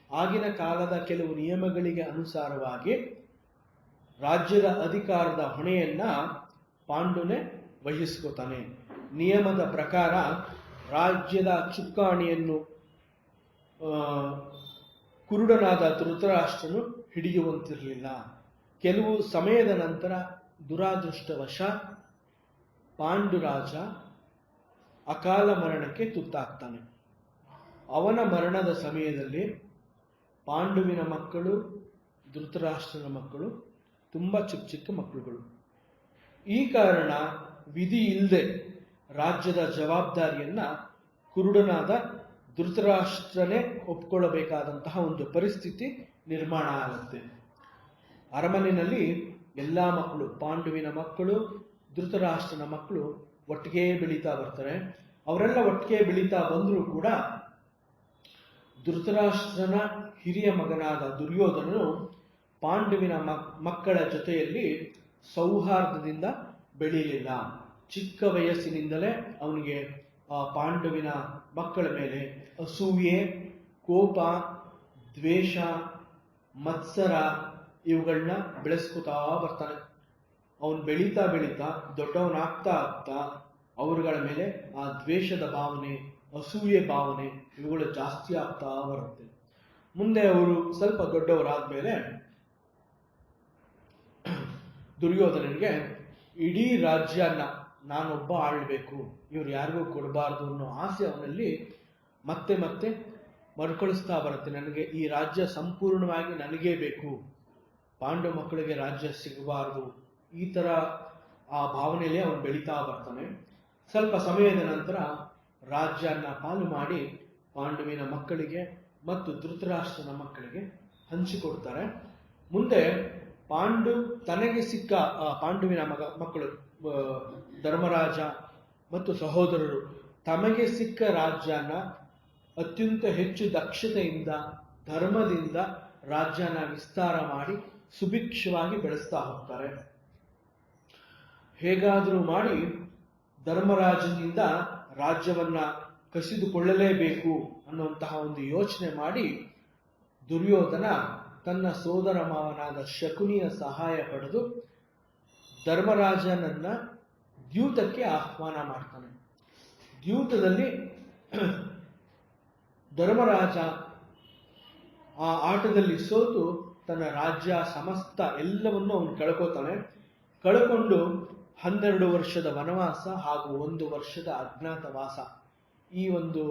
S1: ಆಗಿನ ಕಾಲದ ಕೆಲವು ನಿಯಮಗಳಿಗೆ ಅನುಸಾರವಾಗಿ ರಾಜ್ಯದ ಅಧಿಕಾರದ ಹೊಣೆಯನ್ನ ಪಾಂಡುನೇ ವಹಿಸ್ಕೋತಾನೆ. ನಿಯಮದ ಪ್ರಕಾರ ರಾಜ್ಯದ ಚುಕ್ಕಾಣಿಯನ್ನು ಕುರುಡನಾದ ಧೃತರಾಷ್ಟ್ರನು ಹಿಡಿಯುವಂತಿರಲಿಲ್ಲ. ಕೆಲವು ಸಮಯದ ನಂತರ ದುರಾದೃಷ್ಟವಶ ಪಾಂಡುರಾಜ ಅಕಾಲ ಮರಣಕ್ಕೆ ತುತ್ತಾಗ್ತಾನೆ. ಅವನ ಮರಣದ ಸಮಯದಲ್ಲಿ ಪಾಂಡುವಿನ ಮಕ್ಕಳು, ಧೃತರಾಷ್ಟ್ರನ ಮಕ್ಕಳು ತುಂಬ ಚಿಕ್ಕ ಚಿಕ್ಕ ಮಕ್ಕಳುಗಳು. ಈ ಕಾರಣ ವಿಧಿ ಇಲ್ಲದೆ ರಾಜ್ಯದ ಜವಾಬ್ದಾರಿಯನ್ನ ಕುರುಡನಾದ ಧೃತರಾಷ್ಟ್ರನೇ ಒಪ್ಕೊಳ್ಳಬೇಕಾದಂತಹ ಒಂದು ಪರಿಸ್ಥಿತಿ ನಿರ್ಮಾಣ ಆಗುತ್ತೆ. ಅರಮನೆಯಲ್ಲಿ ಎಲ್ಲ ಮಕ್ಕಳು, ಪಾಂಡುವಿನ ಮಕ್ಕಳು, ಧೃತರಾಷ್ಟ್ರನ ಮಕ್ಕಳು ಒಟ್ಟಿಗೆ ಬೆಳೀತಾ ಬರ್ತಾರೆ. ಅವರೆಲ್ಲ ಒಟ್ಟಿಗೆ ಬೆಳೀತಾ ಬಂದರೂ ಕೂಡ ಧೃತರಾಷ್ಟ್ರನ ಹಿರಿಯ ಮಗನಾದ ದುರ್ಯೋಧನನು ಪಾಂಡುವಿನ ಮಕ್ಕಳ ಜೊತೆಯಲ್ಲಿ ಸೌಹಾರ್ದದಿಂದ ಬೆಳೀಲಿಲ್ಲ. ಚಿಕ್ಕ ವಯಸ್ಸಿನಿಂದಲೇ ಅವನಿಗೆ ಪಾಂಡುವಿನ ಮಕ್ಕಳ ಮೇಲೆ ಅಸೂಯೆ, ಕೋಪ, ದ್ವೇಷ, ಮತ್ಸರ ಇವುಗಳನ್ನ ಬೆಳೆಸ್ಕೊತಾ ಬರ್ತಾನೆ. ಅವನು ಬೆಳೀತಾ ಬೆಳೀತಾ ದೊಡ್ಡವನಾಗ್ತಾ ಆಗ್ತಾ ಅವರುಗಳ ಮೇಲೆ ಆ ದ್ವೇಷದ ಭಾವನೆ, ಅಸೂಯೆ ಭಾವನೆ ಇವುಗಳು ಜಾಸ್ತಿ ಆಗ್ತಾ ಬರುತ್ತೆ. ಮುಂದೆ ಅವರು ಸ್ವಲ್ಪ ದೊಡ್ಡವರಾದ್ಮೇಲೆ ದುರ್ಯೋಧನನಿಗೆ ಇಡೀ ರಾಜ್ಯನ ನಾನೊಬ್ಬ ಆಳ್ಬೇಕು, ಇವ್ರು ಯಾರಿಗೂ ಕೊಡಬಾರ್ದು ಅನ್ನೋ ಆಸೆ ಅವನಲ್ಲಿ ಮತ್ತೆ ಮತ್ತೆ ಮರುಕಳಿಸ್ತಾ ಬರುತ್ತೆ. ನನಗೆ ಈ ರಾಜ್ಯ ಸಂಪೂರ್ಣವಾಗಿ ನನಗೇ ಬೇಕು, ಪಾಂಡು ಮಕ್ಕಳಿಗೆ ರಾಜ್ಯ ಸಿಗಬಾರ್ದು, ಈ ಥರ ಆ ಭಾವನೆಯಲ್ಲೇ ಅವನು ಬೆಳೀತಾ ಬರ್ತಾನೆ. ಸ್ವಲ್ಪ ಸಮಯದ ನಂತರ ರಾಜ್ಯನ ಪಾಲು ಮಾಡಿ ಪಾಂಡುವಿನ ಮಕ್ಕಳಿಗೆ ಮತ್ತು ಧೃತರಾಷ್ಟ್ರನ ಮಕ್ಕಳಿಗೆ ಹಂಚಿಕೊಡ್ತಾರೆ. ಮುಂದೆ ತನಗೆ ಸಿಕ್ಕ ಪಾಂಡುವಿನ ಮಕ್ಕಳು ಧರ್ಮರಾಜ ಮತ್ತು ಸಹೋದರರು ತಮಗೆ ಸಿಕ್ಕ ರಾಜ್ಯನ ಅತ್ಯಂತ ಹೆಚ್ಚು ದಕ್ಷತೆಯಿಂದ, ಧರ್ಮದಿಂದ ರಾಜ್ಯನ ವಿಸ್ತಾರ ಮಾಡಿ ಸುಭಿಕ್ಷವಾಗಿ ಬೆಳೆಸ್ತಾ ಹೋಗ್ತಾರೆ. ಹೇಗಾದರೂ ಮಾಡಿ ಧರ್ಮರಾಜನಿಂದ ರಾಜ್ಯವನ್ನ ಕಸಿದುಕೊಳ್ಳಲೇಬೇಕು ಅನ್ನುವಂತಹ ಒಂದು ಯೋಚನೆ ಮಾಡಿ ದುರ್ಯೋಧನ ತನ್ನ ಸೋದರ ಮಾವನಾದ ಶಕುನಿಯ ಸಹಾಯ ಪಡೆದು ಧರ್ಮರಾಜನನ್ನ ದ್ಯೂತಕ್ಕೆ ಆಹ್ವಾನ ಮಾಡ್ತಾನೆ. ದ್ಯೂತದಲ್ಲಿ ಧರ್ಮರಾಜ ಆ ಆಟದಲ್ಲಿ ಸೋತು ತನ್ನ ರಾಜ್ಯ ಸಮಸ್ತ ಎಲ್ಲವನ್ನು ಅವನು ಕಳ್ಕೊಂಡು 12 ವರ್ಷದ ವನವಾಸ ಹಾಗೂ 1 ವರ್ಷದ ಅಜ್ಞಾತವಾಸ ಈ ಒಂದು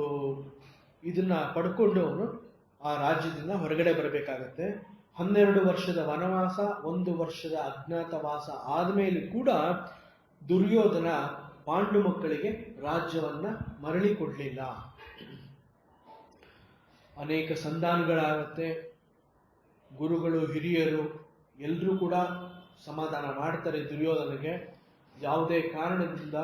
S1: ಇದನ್ನ ಪಡ್ಕೊಂಡು ಅವನು ಆ ರಾಜ್ಯದಿಂದ ಹೊರಗಡೆ ಬರಬೇಕಾಗತ್ತೆ. 12 ವರ್ಷದ ವನವಾಸ, 1 ವರ್ಷದ ಅಜ್ಞಾತವಾಸ ಆದ್ಮೇಲೆ ಕೂಡ ದುರ್ಯೋಧನ ಪಾಂಡು ಮಕ್ಕಳಿಗೆ ರಾಜ್ಯವನ್ನ ಮರಳಿ ಕೊಡ್ಲಿಲ್ಲ. ಅನೇಕ ಸಂಧಾನಗಳಾಗತ್ತೆ. ಗುರುಗಳು, ಹಿರಿಯರು ಎಲ್ಲರೂ ಕೂಡ ಸಮಾಧಾನ ಮಾಡ್ತಾರೆ ದುರ್ಯೋಧನಿಗೆ. ಯಾವುದೇ ಕಾರಣದಿಂದ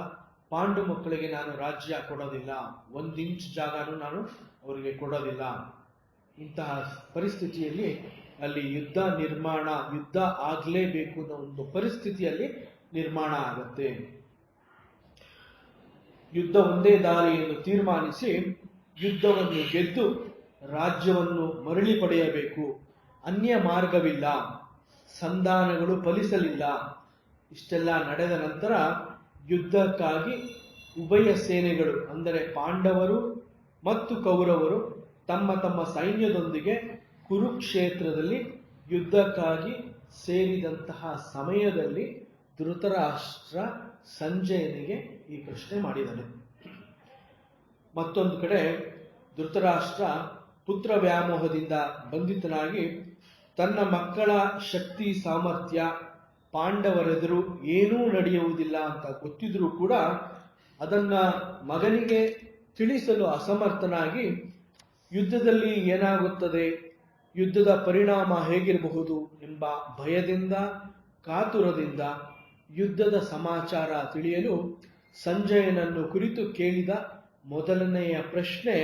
S1: ಪಾಂಡು ಮಕ್ಕಳಿಗೆ ನಾನು ರಾಜ್ಯ ಕೊಡೋದಿಲ್ಲ, 1 ಇಂಚ್ ಜಾಗನೂ ನಾನು ಅವರಿಗೆ ಕೊಡೋದಿಲ್ಲ. ಇಂತಹ ಪರಿಸ್ಥಿತಿಯಲ್ಲಿ ಅಲ್ಲಿ ಯುದ್ಧ ಆಗ್ಲೇಬೇಕು ಅನ್ನೋ ಒಂದು ಪರಿಸ್ಥಿತಿಯಲ್ಲಿ ನಿರ್ಮಾಣ ಆಗುತ್ತೆ. ಯುದ್ಧ ಒಂದೇ ದಾರಿ ಎಂದು ತೀರ್ಮಾನಿಸಿ ಯುದ್ಧವನ್ನು ಗೆದ್ದು ರಾಜ್ಯವನ್ನು ಮರಳಿ ಪಡೆಯಬೇಕು, ಅನ್ಯ ಮಾರ್ಗವಿಲ್ಲ, ಸಂಧಾನಗಳು ಫಲಿಸಲಿಲ್ಲ. ಇಷ್ಟೆಲ್ಲ ನಡೆದ ನಂತರ ಯುದ್ಧಕ್ಕಾಗಿ ಉಭಯ ಸೇನೆಗಳು ಅಂದರೆ ಪಾಂಡವರು ಮತ್ತು ಕೌರವರು ತಮ್ಮ ತಮ್ಮ ಸೈನ್ಯದೊಂದಿಗೆ ಕುರುಕ್ಷೇತ್ರದಲ್ಲಿ ಯುದ್ಧಕ್ಕಾಗಿ ಸೇರಿದಂತಹ ಸಮಯದಲ್ಲಿ ಧೃತರಾಷ್ಟ್ರ ಸಂಜಯನಿಗೆ ಈ ಪ್ರಶ್ನೆ ಮಾಡಿದನು. ಮತ್ತೊಂದು ಕಡೆ ಧೃತರಾಷ್ಟ್ರ ಪುತ್ರ ವ್ಯಾಮೋಹದಿಂದ ಬಂಧಿತನಾಗಿ ತನ್ನ ಮಕ್ಕಳ ಶಕ್ತಿ ಸಾಮರ್ಥ್ಯ ಪಾಂಡವರೆದುರು ಏನೂ ನಡೆಯುವುದಿಲ್ಲ ಅಂತ ಗೊತ್ತಿದ್ರೂ ಕೂಡ ಅದನ್ನ ಮಗನಿಗೆ ತಿಳಿಸಲು ಅಸಮರ್ಥನಾಗಿ ಯುದ್ಧದಲ್ಲಿ ಏನಾಗುತ್ತದೆ, ಯುದ್ಧದ ಪರಿಣಾಮ ಹೇಗಿರಬಹುದು ಎಂಬ ಭಯದಿಂದ, ಕಾತುರದಿಂದ ಯುದ್ಧದ ಸಮಾಚಾರ ತಿಳಿಯಲು ಸಂಜಯನನ್ನು ಕುರಿತು ಕೇಳಿದ ಮೊದಲನೆಯ ಪ್ರಶ್ನೆ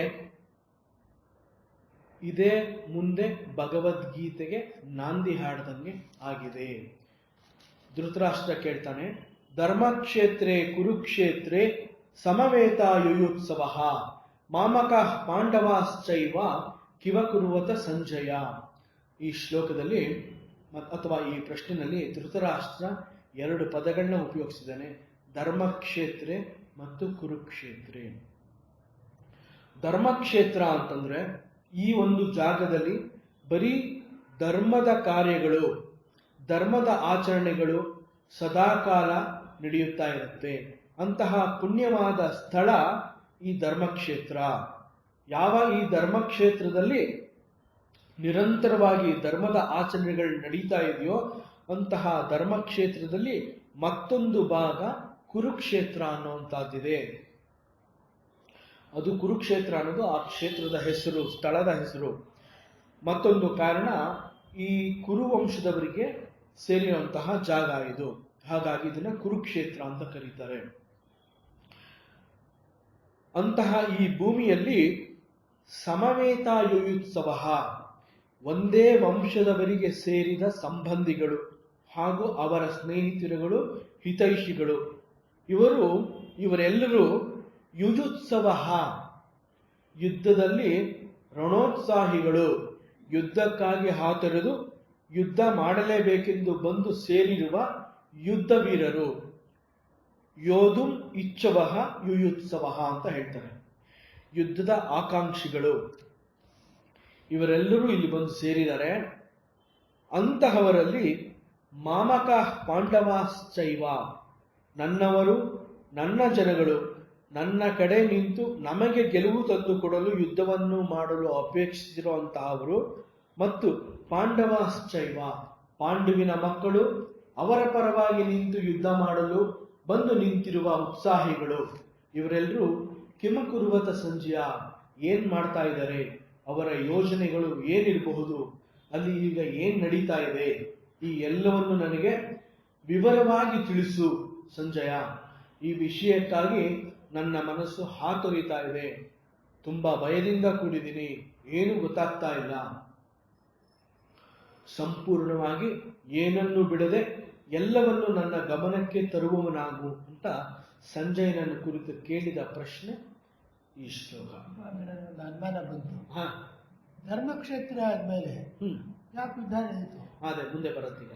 S1: ಇದೇ ಮುಂದೆ ಭಗವದ್ಗೀತೆಗೆ ನಾಂದಿ ಹಾಡದಂಗೆ ಆಗಿದೆ. ಧೃತರಾಷ್ಟ್ರ ಕೇಳ್ತಾನೆ, ಧರ್ಮಕ್ಷೇತ್ರೇ ಕುರುಕ್ಷೇತ್ರೇ ಸಮವೇತಾಯುಯುತ್ಸವ ಮಾಮಕಃ ಪಾಂಡವಾಶ್ಚೈವ ಕಿವ ಕುರುವತ ಸಂಜಯ. ಈ ಶ್ಲೋಕದಲ್ಲಿ ಅಥವಾ ಈ ಪ್ರಶ್ನೆಯಲ್ಲಿ ಧೃತರಾಷ್ಟ್ರ 2 ಪದಗಳನ್ನ ಉಪಯೋಗಿಸಿದ್ದಾನೆ, ಧರ್ಮಕ್ಷೇತ್ರೆ ಮತ್ತು ಕುರುಕ್ಷೇತ್ರೆ. ಧರ್ಮಕ್ಷೇತ್ರ ಅಂತಂದ್ರೆ ಈ ಒಂದು ಜಾಗದಲ್ಲಿ ಬರೀ ಧರ್ಮದ ಕಾರ್ಯಗಳು, ಧರ್ಮದ ಆಚರಣೆಗಳು ಸದಾಕಾಲ ನಡೆಯುತ್ತಾ ಇರುತ್ತೆ. ಅಂತಹ ಪುಣ್ಯವಾದ ಸ್ಥಳ ಈ ಧರ್ಮಕ್ಷೇತ್ರ. ಯಾವ ಈ ಧರ್ಮಕ್ಷೇತ್ರದಲ್ಲಿ ನಿರಂತರವಾಗಿ ಧರ್ಮದ ಆಚರಣೆಗಳು ನಡೀತಾ ಇದೆಯೋ ಅಂತಹ ಧರ್ಮಕ್ಷೇತ್ರದಲ್ಲಿ ಮತ್ತೊಂದು ಭಾಗ ಕುರುಕ್ಷೇತ್ರ ಅನ್ನುವಂಥದ್ದಿದೆ. ಅದು ಕುರುಕ್ಷೇತ್ರ ಅನ್ನೋದು ಆ ಕ್ಷೇತ್ರದ ಹೆಸರು, ಸ್ಥಳದ ಹೆಸರು. ಮತ್ತೊಂದು ಕಾರಣ, ಈ ಕುರುವಂಶದವರಿಗೆ ಸೇರಿರುವಂತಹ ಜಾಗ ಇದು, ಹಾಗಾಗಿ ಇದನ್ನ ಕುರುಕ್ಷೇತ್ರ ಅಂತ ಕರೀತಾರೆ. ಅಂತಹ ಈ ಭೂಮಿಯಲ್ಲಿ ಸಮವೇತಾಯುಯುತ್ಸವ, ಒಂದೇ ವಂಶದವರಿಗೆ ಸೇರಿದ ಸಂಬಂಧಿಗಳು ಹಾಗೂ ಅವರ ಸ್ನೇಹಿತರುಗಳು, ಹಿತೈಷಿಗಳು, ಇವರೆಲ್ಲರೂ ಯುಜುತ್ಸವ, ಯುದ್ಧದಲ್ಲಿ ರಣೋತ್ಸಾಹಿಗಳು, ಯುದ್ಧಕ್ಕಾಗಿ ಹಾತೊರೆದು ಯುದ್ಧ ಮಾಡಲೇಬೇಕೆಂದು ಬಂದು ಸೇರಿರುವ ಯುದ್ಧ ವೀರರು, ಯೋಧುಂ ಇಚ್ಛವ ಯುಯುತ್ಸವ ಅಂತ ಹೇಳ್ತಾರೆ. ಯುದ್ಧದ ಆಕಾಂಕ್ಷಿಗಳು ಇವರೆಲ್ಲರೂ ಇಲ್ಲಿ ಬಂದು ಸೇರಿದ್ದಾರೆ. ಅಂತಹವರಲ್ಲಿ ಮಾಮಕ ಪಾಂಡವಾಶ್ಚೈವ, ನನ್ನವರು, ನನ್ನ ಜನಗಳು ನನ್ನ ಕಡೆ ನಿಂತು ನಮಗೆ ಗೆಲುವು ತಂದುಕೊಡಲು ಯುದ್ಧವನ್ನು ಮಾಡಲು ಅಪೇಕ್ಷಿಸಿರುವಂತಹವರು, ಮತ್ತು ಪಾಂಡವಾಶ್ಚೈವ, ಪಾಂಡುವಿನ ಮಕ್ಕಳು ಅವರ ಪರವಾಗಿ ನಿಂತು ಯುದ್ಧ ಮಾಡಲು ಬಂದು ನಿಂತಿರುವ ಉತ್ಸಾಹಿಗಳು, ಇವರೆಲ್ಲರೂ ಕಿಮಕುರುವತ ಸಂಜಯ, ಏನ್ ಮಾಡ್ತಾ ಇದ್ದಾರೆ, ಅವರ ಯೋಜನೆಗಳು ಏನಿರಬಹುದು, ಅಲ್ಲಿ ಈಗ ಏನ್ ನಡೀತಾ ಇದೆ, ಈ ಎಲ್ಲವನ್ನು ನನಗೆ ವಿವರವಾಗಿ ತಿಳಿಸು ಸಂಜಯ. ಈ ವಿಷಯಕ್ಕಾಗಿ ನನ್ನ ಮನಸ್ಸು ಹಾತೊರಿತಾ ಇದೆ, ತುಂಬಾ ಭಯದಿಂದ ಕೂಡಿದ್ದೀನಿ, ಏನು ಗೊತ್ತಾಗ್ತಾ ಇಲ್ಲ. ಸಂಪೂರ್ಣವಾಗಿ ಏನನ್ನು ಬಿಡದೆ ಎಲ್ಲವನ್ನು ನನ್ನ ಗಮನಕ್ಕೆ ತರುವವನಾಗು ಅಂತ ಸಂಜಯನನ್ನು ಕುರಿತು ಕೇಳಿದ ಪ್ರಶ್ನೆ ಈ ಶ್ಲೋಕ.
S2: ಅನುಮಾನ ಬಂತು. ಧರ್ಮಕ್ಷೇತ್ರ ಆದ್ಮೇಲೆ ಯಾಕೆ ಯುದ್ಧ ನಡೀತು?
S1: ಅದೇ ಮುಂದೆ ಬರುತ್ತೀಗ.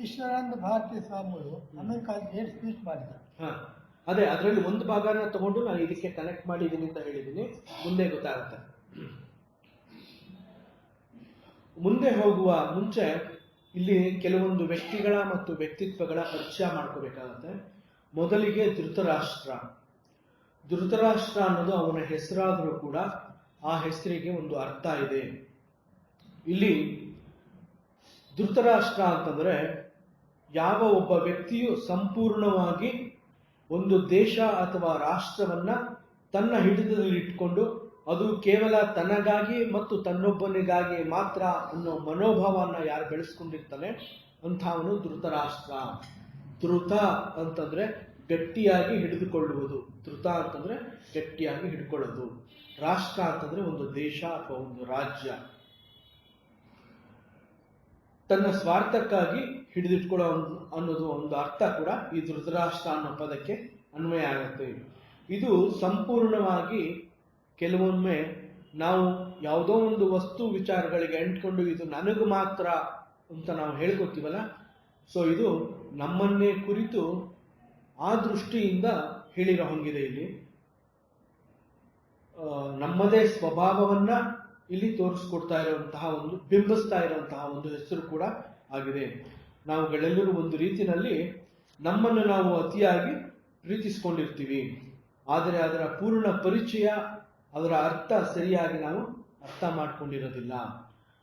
S2: ಈಶ್ವರಾನಂದ ಭಾರತೀಯ ಸ್ವಾಮಿಗಳು ಅಮೆರಿಕಾದ ಏನು ಸ್ಪೀಚ್ ಮಾಡಿದ್ದಾರೆ.
S1: ಅದೇ ಅದರಲ್ಲಿ ಒಂದು ಭಾಗನ ತಗೊಂಡು ನಾನು ಇದಕ್ಕೆ ಕನೆಕ್ಟ್ ಮಾಡಿದ್ದೀನಿ ಅಂತ ಹೇಳಿದ್ದೀನಿ, ಮುಂದೆ ಗೊತ್ತಾಗುತ್ತೆ. ಮುಂದೆ ಹೋಗುವ ಮುಂಚೆ ಇಲ್ಲಿ ಕೆಲವೊಂದು ವ್ಯಕ್ತಿಗಳ ಮತ್ತು ವ್ಯಕ್ತಿತ್ವಗಳ ಪರಿಚಯ ಮಾಡ್ಕೋಬೇಕಾಗತ್ತೆ. ಮೊದಲಿಗೆ ಧೃತರಾಷ್ಟ್ರ. ಧೃತರಾಷ್ಟ್ರ ಅನ್ನೋದು ಅವನ ಹೆಸರಾದರೂ ಕೂಡ ಆ ಹೆಸರಿಗೆ ಒಂದು ಅರ್ಥ ಇದೆ. ಇಲ್ಲಿ ಧೃತರಾಷ್ಟ್ರ ಅಂತಂದ್ರೆ ಯಾವ ಒಬ್ಬ ವ್ಯಕ್ತಿಯು ಸಂಪೂರ್ಣವಾಗಿ ಒಂದು ದೇಶ ಅಥವಾ ರಾಷ್ಟ್ರವನ್ನ ತನ್ನ ಹಿಡಿತದಲ್ಲಿ ಇಟ್ಕೊಂಡು ಅದು ಕೇವಲ ತನಗಾಗಿ ಮತ್ತು ತನ್ನೊಬ್ಬನಿಗಾಗಿ ಮಾತ್ರ ಅನ್ನೋ ಮನೋಭಾವವನ್ನು ಯಾರು ಬೆಳೆಸ್ಕೊಂಡಿರ್ತಾನೆ ಅಂಥವನು ಧೃತರಾಷ್ಟ್ರ. ಧೃತ ಅಂತಂದ್ರೆ ಗಟ್ಟಿಯಾಗಿ ಹಿಡಿದುಕೊಳ್ಳುವುದು, ಧೃತ ಅಂತಂದ್ರೆ ಗಟ್ಟಿಯಾಗಿ ಹಿಡ್ಕೊಳ್ಳೋದು, ರಾಷ್ಟ್ರ ಅಂತಂದ್ರೆ ಒಂದು ದೇಶ ಅಥವಾ ಒಂದು ರಾಜ್ಯ. ತನ್ನ ಸ್ವಾರ್ಥಕ್ಕಾಗಿ ಹಿಡಿದಿಟ್ಕೊಳ್ಳೋ ಅನ್ನೋದು ಒಂದು ಅರ್ಥ ಕೂಡ ಈ ಧೃತರಾಷ್ಟ್ರ ಅನ್ನೋ ಪದಕ್ಕೆ ಅನ್ವಯ ಆಗುತ್ತೆ. ಇದು ಸಂಪೂರ್ಣವಾಗಿ ಕೆಲವೊಮ್ಮೆ ನಾವು ಯಾವುದೋ ಒಂದು ವಸ್ತು ವಿಚಾರಗಳಿಗೆ ಅಂಟ್ಕೊಂಡು ಇದು ನನಗೆ ಮಾತ್ರ ಅಂತ ನಾವು ಹೇಳ್ಕೊತೀವಲ್ಲ, ಸೊ ಇದು ನಮ್ಮನ್ನೇ ಕುರಿತು ಆ ದೃಷ್ಟಿಯಿಂದ ಹೇಳಿರೋ ಹಂಗಿದೆ. ಇಲ್ಲಿ ನಮ್ಮದೇ ಸ್ವಭಾವವನ್ನ ಇಲ್ಲಿ ತೋರಿಸ್ಕೊಡ್ತಾ ಇರುವಂತಹ ಒಂದು, ಬಿಂಬಿಸ್ತಾ ಇರುವಂತಹ ಒಂದು ಹೆಸರು ಕೂಡ ಆಗಿದೆ. ನಾವುಗಳೆಲ್ಲರೂ ಒಂದು ರೀತಿಯಲ್ಲಿ ನಮ್ಮನ್ನು ನಾವು ಅತಿಯಾಗಿ ಪ್ರೀತಿಸ್ಕೊಂಡಿರ್ತೀವಿ, ಆದರೆ ಅದರ ಪೂರ್ಣ ಪರಿಚಯ, ಅದರ ಅರ್ಥ ಸರಿಯಾಗಿ ನಾವು ಅರ್ಥ ಮಾಡ್ಕೊಂಡಿರೋದಿಲ್ಲ.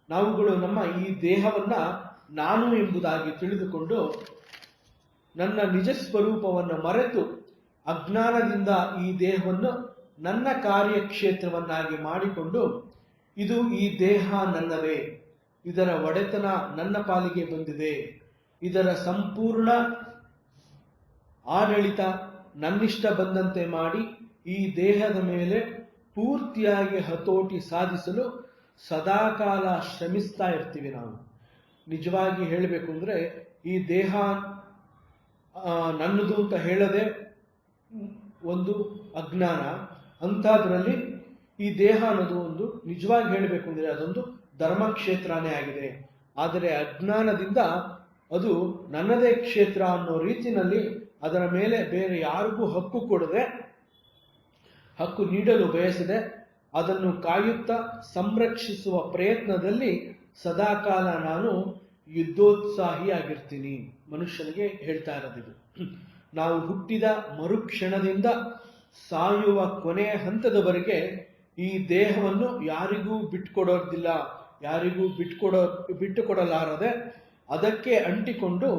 S1: ನಾವುಗಳು ನಮ್ಮ ಈ ದೇಹವನ್ನ ನಾನು ಎಂಬುದಾಗಿ ತಿಳಿದುಕೊಂಡು ನನ್ನ ನಿಜ ಸ್ವರೂಪವನ್ನು ಮರೆತು ಅಜ್ಞಾನದಿಂದ ಈ ದೇಹವನ್ನು ನನ್ನ ಕಾರ್ಯಕ್ಷೇತ್ರವನ್ನಾಗಿ ಮಾಡಿಕೊಂಡು ಇದು ಈ ದೇಹ ನನ್ನದೇ, ಇದರ ಒಡೆತನ ನನ್ನ ಪಾಲಿಗೆ ಬಂದಿದೆ, ಇದರ ಸಂಪೂರ್ಣ ಆಡಳಿತ ನನ್ನಿಷ್ಟ ಬಂದಂತೆ ಮಾಡಿ ಈ ದೇಹದ ಮೇಲೆ ಪೂರ್ತಿಯಾಗಿ ಹತೋಟಿ ಸಾಧಿಸಲು ಸದಾಕಾಲ ಶ್ರಮಿಸ್ತಾ ಇರ್ತೀವಿ ನಾವು. ನಿಜವಾಗಿ ಹೇಳಬೇಕು ಅಂದ್ರೆ ಈ ದೇಹ ನನ್ನದು ಅಂತ ಹೇಳದೆ ಒಂದು ಅಜ್ಞಾನ. ಅಂಥದ್ರಲ್ಲಿ ಈ ದೇಹ ಅನ್ನೋದು ಒಂದು, ನಿಜವಾಗಿ ಹೇಳಬೇಕು ಅಂದ್ರೆ ಅದೊಂದು ಧರ್ಮಕ್ಷೇತ್ರನೇ ಆಗಿದೆ. ಆದರೆ ಅಜ್ಞಾನದಿಂದ ಅದು ನನ್ನದೇ ಕ್ಷೇತ್ರ ಅನ್ನೋ ರೀತಿಯಲ್ಲಿ ಅದರ ಮೇಲೆ ಬೇರೆ ಯಾರಿಗೂ ಹಕ್ಕು ಕೊಡದೆ, ಹಕ್ಕು ನೀಡಲು ಬಯಸದೆ ಅದನ್ನು ಕಾಯುತ್ತಾ ಸಂರಕ್ಷಿಸುವ ಪ್ರಯತ್ನದಲ್ಲಿ ಸದಾಕಾಲ ನಾನು ಯುದ್ಧೋತ್ಸಾಹಿಯಾಗಿರ್ತೀನಿ. ಮನುಷ್ಯನಿಗೆ ಹೇಳ್ತಾ ಇರೋದಿದು. ನಾವು ಹುಟ್ಟಿದ ಮರುಕ್ಷಣದಿಂದ ಸಾಯುವ ಕೊನೆಯ ಹಂತದವರೆಗೆ ಈ ದೇಹವನ್ನು ಯಾರಿಗೂ ಬಿಟ್ಟುಕೊಡೋದಿಲ್ಲ, ಯಾರಿಗೂ ಬಿಟ್ಟುಕೊಡಲಾರದೆ ಅದಕ್ಕೆ ಅಂಟಿಕೊಂಡು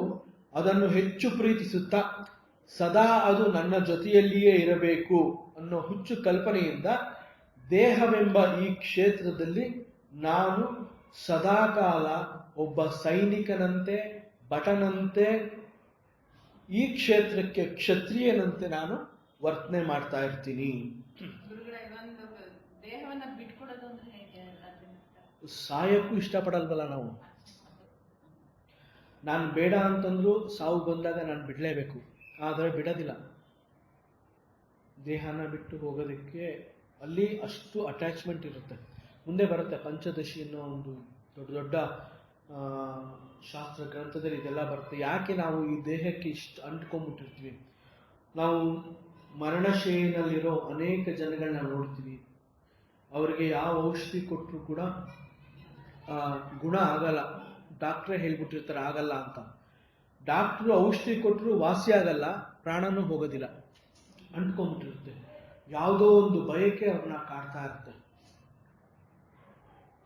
S1: ಅದನ್ನು ಹೆಚ್ಚು ಪ್ರೀತಿಸುತ್ತಾ ಸದಾ ಅದು ನನ್ನ ಜೊತೆಯಲ್ಲಿಯೇ ಇರಬೇಕು ಅನ್ನೋ ಹುಚ್ಚು ಕಲ್ಪನೆಯಿಂದ ದೇಹವೆಂಬ ಈ ಕ್ಷೇತ್ರದಲ್ಲಿ ನಾನು ಸದಾಕಾಲ ಒಬ್ಬ ಸೈನಿಕನಂತೆ, ಭಟನಂತೆ, ಈ ಕ್ಷೇತ್ರಕ್ಕೆ ಕ್ಷತ್ರಿಯನಂತೆ ನಾನು ವರ್ತನೆ ಮಾಡ್ತಾ ಇರ್ತೀನಿ.
S3: ದೇಹವನ್ನ ಬಿಟ್ಕೊಡೋದು ಅಂದ್ರೆ ಹೇಗೆ?
S1: ಸಾಯಕ್ಕೂ ಇಷ್ಟಪಡಲ್ವಲ್ಲ ನಾವು. ನಾನು ಬೇಡ ಅಂತಂದ್ರು ಸಾವು ಬಂದಾಗ ನಾನು ಬಿಡಲೇಬೇಕು, ಆದರೆ ಬಿಡೋದಿಲ್ಲ. ದೇಹನ ಬಿಟ್ಟು ಹೋಗೋದಕ್ಕೆ ಅಲ್ಲಿ ಅಷ್ಟು ಅಟ್ಯಾಚ್ಮೆಂಟ್ ಇರುತ್ತೆ. ಮುಂದೆ ಬರುತ್ತೆ ಪಂಚದಶಿ ಅನ್ನೋ ಒಂದು ದೊಡ್ಡ ದೊಡ್ಡ ಶಾಸ್ತ್ರ ಗ್ರಂಥದಲ್ಲಿ ಇದೆಲ್ಲ ಬರುತ್ತೆ. ಯಾಕೆ ನಾವು ಈ ದೇಹಕ್ಕೆ ಇಷ್ಟು ಅಂಟ್ಕೊಂಡ್ಬಿಟ್ಟಿರ್ತೀವಿ? ನಾವು ಮರಣಶೈಲಿನಲ್ಲಿರೋ ಅನೇಕ ಜನಗಳನ್ನ ನೋಡ್ತೀವಿ. ಅವರಿಗೆ ಯಾವ ಔಷಧಿ ಕೊಟ್ಟರು ಕೂಡ ಗುಣ ಆಗಲ್ಲ. ಡಾಕ್ಟ್ರೇ ಹೇಳ್ಬಿಟ್ಟಿರ್ತಾರೆ ಆಗಲ್ಲ ಅಂತ. ಡಾಕ್ಟ್ರು ಔಷಧಿ ಕೊಟ್ಟರು ವಾಸಿ ಆಗಲ್ಲ, ಪ್ರಾಣನೂ ಹೋಗೋದಿಲ್ಲ, ಅಂಟ್ಕೊಂಡ್ಬಿಟ್ಟಿರುತ್ತೆ. ಯಾವುದೋ ಒಂದು ಬಯಕೆ ಅವ್ರನ್ನ ಕಾಡ್ತಾ ಇರುತ್ತೆ.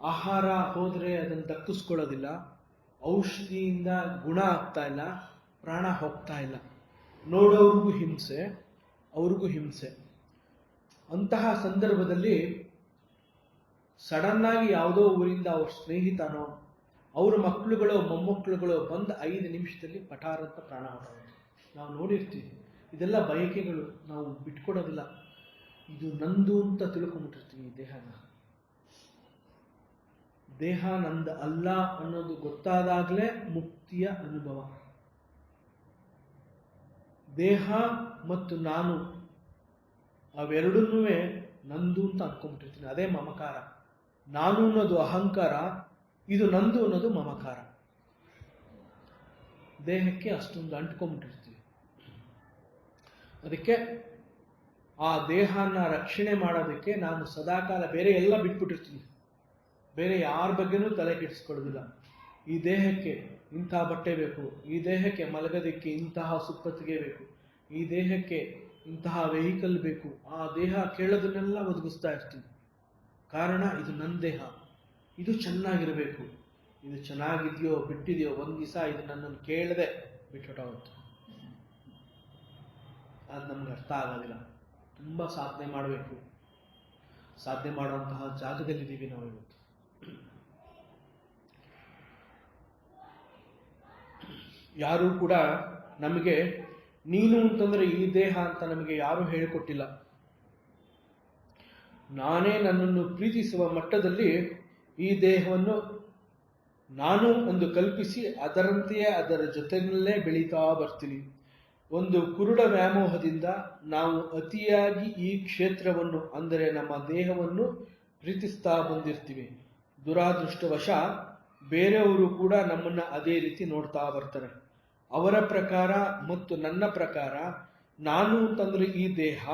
S1: ಆಹಾರ ಹೋದರೆ ಅದನ್ನು ದಕ್ಕಿಸ್ಕೊಳ್ಳೋದಿಲ್ಲ, ಔಷಧಿಯಿಂದ ಗುಣ ಆಗ್ತಾ ಇಲ್ಲ, ಪ್ರಾಣ ಹೋಗ್ತಾ ಇಲ್ಲ. ನೋಡೋರಿಗೂ ಹಿಂಸೆ, ಅವ್ರಿಗೂ ಹಿಂಸೆ. ಅಂತಹ ಸಂದರ್ಭದಲ್ಲಿ ಸಡನ್ನಾಗಿ ಯಾವುದೋ ಊರಿಂದ ಅವ್ರ ಸ್ನೇಹಿತನೋ ಅವ್ರ ಮಕ್ಕಳುಗಳೋ ಮೊಮ್ಮಕ್ಕಳುಗಳೋ ಬಂದು 5 ನಿಮಿಷದಲ್ಲಿ ಪಠಾರ ಅಂತ ಪ್ರಾಣ ಹೊರಡುತ್ತೆ. ನಾವು ನೋಡಿರ್ತೀವಿ. ಇದೆಲ್ಲ ಬಯಕೆಗಳು, ನಾವು ಬಿಟ್ಕೊಡೋದಿಲ್ಲ. ಇದು ನಂದು ಅಂತ ತಿಳ್ಕೊಂಡ್ಬಿಟ್ಟಿರ್ತೀವಿ. ದೇಹ ನಂದು ಅಲ್ಲ ಅನ್ನೋದು ಗೊತ್ತಾದಾಗಲೇ ಮುಕ್ತಿಯ ಅನುಭವ. ದೇಹ ಮತ್ತು ನಾನು ಅವೆರಡನ್ನೂ ನಂದು ಅಂತ ಅನ್ಕೊಂಡ್ಬಿಟ್ಟಿರ್ತೀನಿ. ಅದೇ ಮಮಕಾರ. ನಾನು ಅನ್ನೋದು ಅಹಂಕಾರ, ಇದು ನಂದು ಅನ್ನೋದು ಮಮಕಾರ. ದೇಹಕ್ಕೆ ಅಷ್ಟೊಂದು ಅಂಟ್ಕೊಂಡ್ಬಿಟ್ಟಿರ್ತೀವಿ. ಅದಕ್ಕೆ ಆ ದೇಹನ ರಕ್ಷಣೆ ಮಾಡೋದಕ್ಕೆ ನಾನು ಸದಾಕಾಲ ಬೇರೆ ಎಲ್ಲ ಬಿಟ್ಬಿಟ್ಟಿರ್ತೀನಿ. ಬೇರೆ ಯಾರ ಬಗ್ಗೆನೂ ತಲೆ ಕೆಡಿಸ್ಕೊಳ್ಳೋದಿಲ್ಲ. ಈ ದೇಹಕ್ಕೆ ಇಂಥ ಬಟ್ಟೆ ಬೇಕು, ಈ ದೇಹಕ್ಕೆ ಮಲಗೋದಕ್ಕೆ ಇಂತಹ ಸುಪ್ಪತ್ತಿಗೆ ಬೇಕು, ಈ ದೇಹಕ್ಕೆ ಇಂತಹ ವೆಹಿಕಲ್ ಬೇಕು, ಆ ದೇಹ ಕೇಳೋದನ್ನೆಲ್ಲ ಒದಗಿಸ್ತಾ ಇರ್ತೀನಿ. ಕಾರಣ ಇದು ನನ್ನ ದೇಹ, ಇದು ಚೆನ್ನಾಗಿರಬೇಕು. ಇದು ಚೆನ್ನಾಗಿದೆಯೋ ಬಿಟ್ಟಿದೆಯೋ ಒಂದು ದಿವಸ ಇದು ನನ್ನನ್ನು ಕೇಳದೆ ಬಿಟ್ಟುಬಿಟ್ಟು ಅದು ನಮ್ಗೆ ಅರ್ಥ ಆಗೋದಿಲ್ಲ. ತುಂಬ ಸಾಧನೆ ಮಾಡಬೇಕು. ಸಾಧನೆ ಮಾಡುವಂತಹ ಜಾಗದಲ್ಲಿದ್ದೀವಿ ನಾವು ಇವತ್ತು. ಯಾರೂ ಕೂಡ ನಮಗೆ ನೀನು ಅಂತಂದ್ರೆ ಈ ದೇಹ ಅಂತ ನಮಗೆ ಯಾರೂ ಹೇಳಿಕೊಟ್ಟಿಲ್ಲ. ನಾನೇ ನನ್ನನ್ನು ಪ್ರೀತಿಸುವ ಮಟ್ಟದಲ್ಲಿ ಈ ದೇಹವನ್ನು ನಾನು ಒಂದು ಕಲ್ಪಿಸಿ ಅದರಂತೆಯೇ ಅದರ ಜೊತೆಯಲ್ಲೇ ಬೆಳೀತಾ ಬರ್ತೀನಿ. ಒಂದು ಕುರುಡ ವ್ಯಾಮೋಹದಿಂದ ನಾವು ಅತಿಯಾಗಿ ಈ ಕ್ಷೇತ್ರವನ್ನು ಅಂದರೆ ನಮ್ಮ ದೇಹವನ್ನು ಪ್ರೀತಿಸ್ತಾ ಬಂದಿರ್ತೀವಿ. ದುರಾದೃಷ್ಟವಶ ಬೇರೆಯವರು ಕೂಡ ನಮ್ಮನ್ನು ಅದೇ ರೀತಿ ನೋಡ್ತಾ ಬರ್ತಾರೆ. ಅವರ ಪ್ರಕಾರ ಮತ್ತು ನನ್ನ ಪ್ರಕಾರ ನಾನು ಅಂತಂದ್ರೆ ಈ ದೇಹ,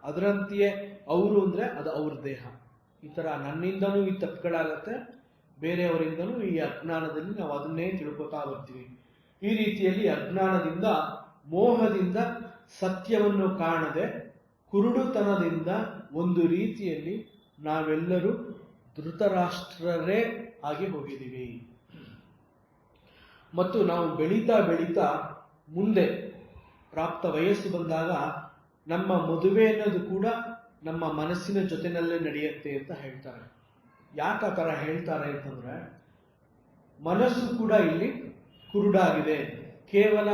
S1: ಅದರಂತೆಯೇ ಅವರು ಅಂದರೆ ಅದು ಅವ್ರ ದೇಹ. ಈ ಥರ ನನ್ನಿಂದನೂ ಈ ತಪ್ಪುಗಳಾಗತ್ತೆ, ಬೇರೆಯವರಿಂದನೂ ಈ ಅಜ್ಞಾನದಲ್ಲಿ ನಾವು ಅದನ್ನೇ ತಿಳ್ಕೊತಾ ಬರ್ತೀವಿ. ಈ ರೀತಿಯಲ್ಲಿ ಅಜ್ಞಾನದಿಂದ, ಮೋಹದಿಂದ ಸತ್ಯವನ್ನು ಕಾಣದೆ ಕುರುಡುತನದಿಂದ ಒಂದು ರೀತಿಯಲ್ಲಿ ನಾವೆಲ್ಲರೂ ಧೃತರಾಷ್ಟ್ರರೇ ಆಗಿ ಹೋಗಿದ್ದೀವಿ. ಮತ್ತು ನಾವು ಬೆಳೀತಾ ಬೆಳೀತಾ ಮುಂದೆ ಪ್ರಾಪ್ತ ವಯಸ್ಸು ಬಂದಾಗ ನಮ್ಮ ಮದುವೆ ಅನ್ನೋದು ಕೂಡ ನಮ್ಮ ಮನಸ್ಸಿನ ಜೊತೆನಲ್ಲೇ ನಡೆಯುತ್ತೆ ಅಂತ ಹೇಳ್ತಾರೆ. ಯಾಕೆ ಆ ಥರ ಹೇಳ್ತಾರೆ ಅಂತಂದ್ರೆ, ಮನಸ್ಸು ಕೂಡ ಇಲ್ಲಿ ಕುರುಡಾಗಿದೆ. ಕೇವಲ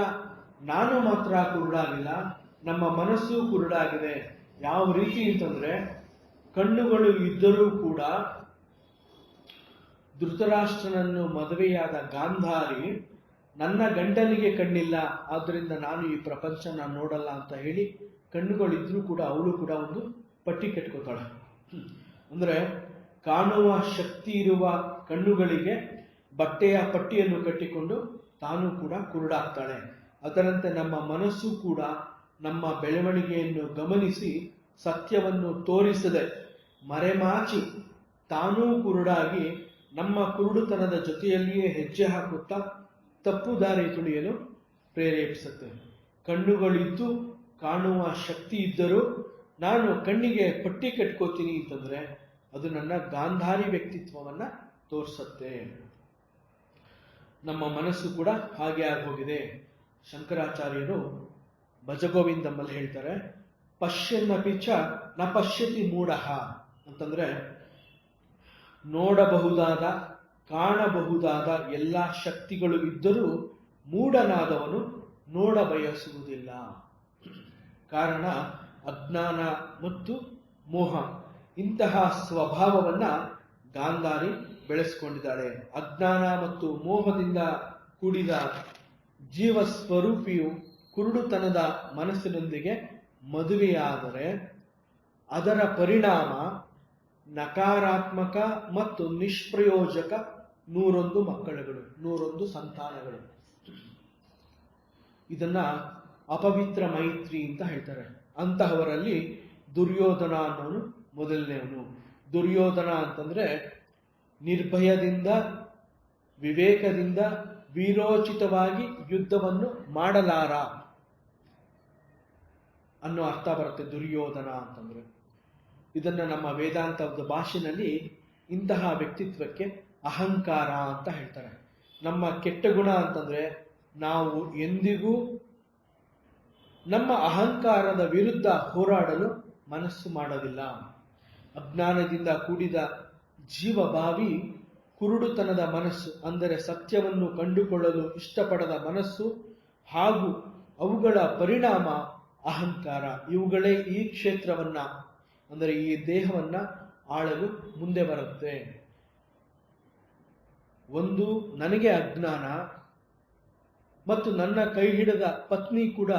S1: ನಾನು ಮಾತ್ರ ಕುರುಡಾಗಿಲ್ಲ, ನಮ್ಮ ಮನಸ್ಸು ಕುರುಡಾಗಿದೆ. ಯಾವ ರೀತಿ ಅಂತಂದ್ರೆ, ಕಣ್ಣುಗಳು ಇದ್ದರೂ ಕೂಡ ಧೃತರಾಷ್ಟ್ರನನ್ನು ಮದುವೆಯಾದ ಗಾಂಧಾರಿ ನನ್ನ ಗಂಡನಿಗೆ ಕಣ್ಣಿಲ್ಲ, ಆದ್ದರಿಂದ ನಾನು ಈ ಪ್ರಪಂಚನ ನೋಡಲ್ಲ ಅಂತ ಹೇಳಿ ಕಣ್ಣುಗಳಿದ್ರೂ ಕೂಡ ಅವಳು ಕೂಡ ಒಂದು ಪಟ್ಟಿ ಕಟ್ಕೋತಾಳೆ. ಅಂದ್ರೆ ಕಾಣುವ ಶಕ್ತಿ ಇರುವ ಕಣ್ಣುಗಳಿಗೆ ಬಟ್ಟೆಯ ಪಟ್ಟಿಯನ್ನು ಕಟ್ಟಿಕೊಂಡು ತಾನು ಕೂಡ ಕುರುಡಾಗ್ತಾಳೆ. ಅದರಂತೆ ನಮ್ಮ ಮನಸ್ಸು ಕೂಡ ನಮ್ಮ ಬೆಳವಣಿಗೆಯನ್ನು ಗಮನಿಸಿ ಸತ್ಯವನ್ನು ತೋರಿಸದೆ ಮರೆಮಾಚಿ ತಾನೂ ಕುರುಡಾಗಿ ನಮ್ಮ ಕುರುಡುತನದ ಜೊತೆಯಲ್ಲಿಯೇ ಹೆಜ್ಜೆ ಹಾಕುತ್ತಾ ತಪ್ಪು ದಾರಿ ತುಳಿಯಲು ಪ್ರೇರೇಪಿಸುತ್ತೆ. ಕಣ್ಣುಗಳಿದ್ದು ಕಾಣುವ ಶಕ್ತಿ ಇದ್ದರೂ ನಾನು ಕಣ್ಣಿಗೆ ಪಟ್ಟಿ ಕಟ್ಕೋತೀನಿ ಅಂತಂದ್ರೆ ಅದು ನನ್ನ ಗಾಂಧಾರಿ ವ್ಯಕ್ತಿತ್ವವನ್ನ ತೋರಿಸುತ್ತೆ. ನಮ್ಮ ಮನಸ್ಸು ಕೂಡ ಹಾಗೆ ಆಗೋಗಿದೆ. ಶಂಕರಾಚಾರ್ಯರು ಭಜಗೋವಿಂದಮ್ಮಲ್ಲಿ ಹೇಳ್ತಾರೆ, ಪಶ್ಯನ್ನಪಿ ಚ ನ ಪಶ್ಯತಿ ಮೂಢಃ ಅಂತಂದ್ರೆ ನೋಡಬಹುದಾದ ಕಾಣಬಹುದಾದ ಎಲ್ಲ ಶಕ್ತಿಗಳು ಇದ್ದರೂ ಮೂಢನಾದವನು ನೋಡ ಬಯಸುವುದಿಲ್ಲ. ಕಾರಣ ಅಜ್ಞಾನ ಮತ್ತು ಮೋಹ. ಇಂತಹ ಸ್ವಭಾವವನ್ನ ಗಾಂಧಾರಿ ಬೆಳೆಸಿಕೊಂಡಿದ್ದಾಳೆ. ಅಜ್ಞಾನ ಮತ್ತು ಮೋಹದಿಂದ ಕೂಡಿದ ಜೀವ ಸ್ವರೂಪಿಯು ಕುರುಡುತನದ ಮನಸ್ಸಿನೊಂದಿಗೆ ಮದುವೆಯಾದರೆ ಅದರ ಪರಿಣಾಮ ನಕಾರಾತ್ಮಕ ಮತ್ತು ನಿಷ್ಪ್ರಯೋಜಕ 101 ಮಕ್ಕಳುಗಳು, 101 ಸಂತಾನಗಳು. ಇದನ್ನ ಅಪವಿತ್ರ ಮೈತ್ರಿ ಅಂತ ಹೇಳ್ತಾರೆ. ಅಂತಹವರಲ್ಲಿ ದುರ್ಯೋಧನ ಅನ್ನೋನು ಮೊದಲನೇವನು. ದುರ್ಯೋಧನ ಅಂತಂದ್ರೆ ನಿರ್ಭಯದಿಂದ ವಿವೇಕದಿಂದ ವೀರೋಚಿತವಾಗಿ ಯುದ್ಧವನ್ನು ಮಾಡಲಾರ ಅನ್ನೋ ಅರ್ಥ ಬರುತ್ತೆ ದುರ್ಯೋಧನ ಅಂತಂದ್ರೆ. ಇದನ್ನ ನಮ್ಮ ವೇದಾಂತದ ಭಾಷೆನಲ್ಲಿ ಇಂತಹ ವ್ಯಕ್ತಿತ್ವಕ್ಕೆ ಅಹಂಕಾರ ಅಂತ ಹೇಳ್ತಾರೆ. ನಮ್ಮ ಕೆಟ್ಟ ಗುಣ ಅಂತಂದ್ರೆ ನಾವು ಎಂದಿಗೂ ನಮ್ಮ ಅಹಂಕಾರದ ವಿರುದ್ಧ ಹೋರಾಡಲು ಮನಸ್ಸು ಮಾಡೋದಿಲ್ಲ. ಅಜ್ಞಾನದಿಂದ ಕೂಡಿದ ಜೀವಭಾವಿ ಕುರುಡುತನದ ಮನಸ್ಸು ಅಂದರೆ ಸತ್ಯವನ್ನು ಕಂಡುಕೊಳ್ಳಲು ಇಷ್ಟಪಡದ ಮನಸ್ಸು ಹಾಗೂ ಅವುಗಳ ಪರಿಣಾಮ ಅಹಂಕಾರ, ಇವುಗಳೇ ಈ ಕ್ಷೇತ್ರವನ್ನ ಅಂದರೆ ಈ ದೇಹವನ್ನ ಆಳಲು ಮುಂದೆ ಬರುತ್ತೆ. ಒಂದು ನನಗೆ ಅಜ್ಞಾನ ಮತ್ತು ನನ್ನ ಕೈ ಹಿಡಿದ ಪತ್ನಿ ಕೂಡ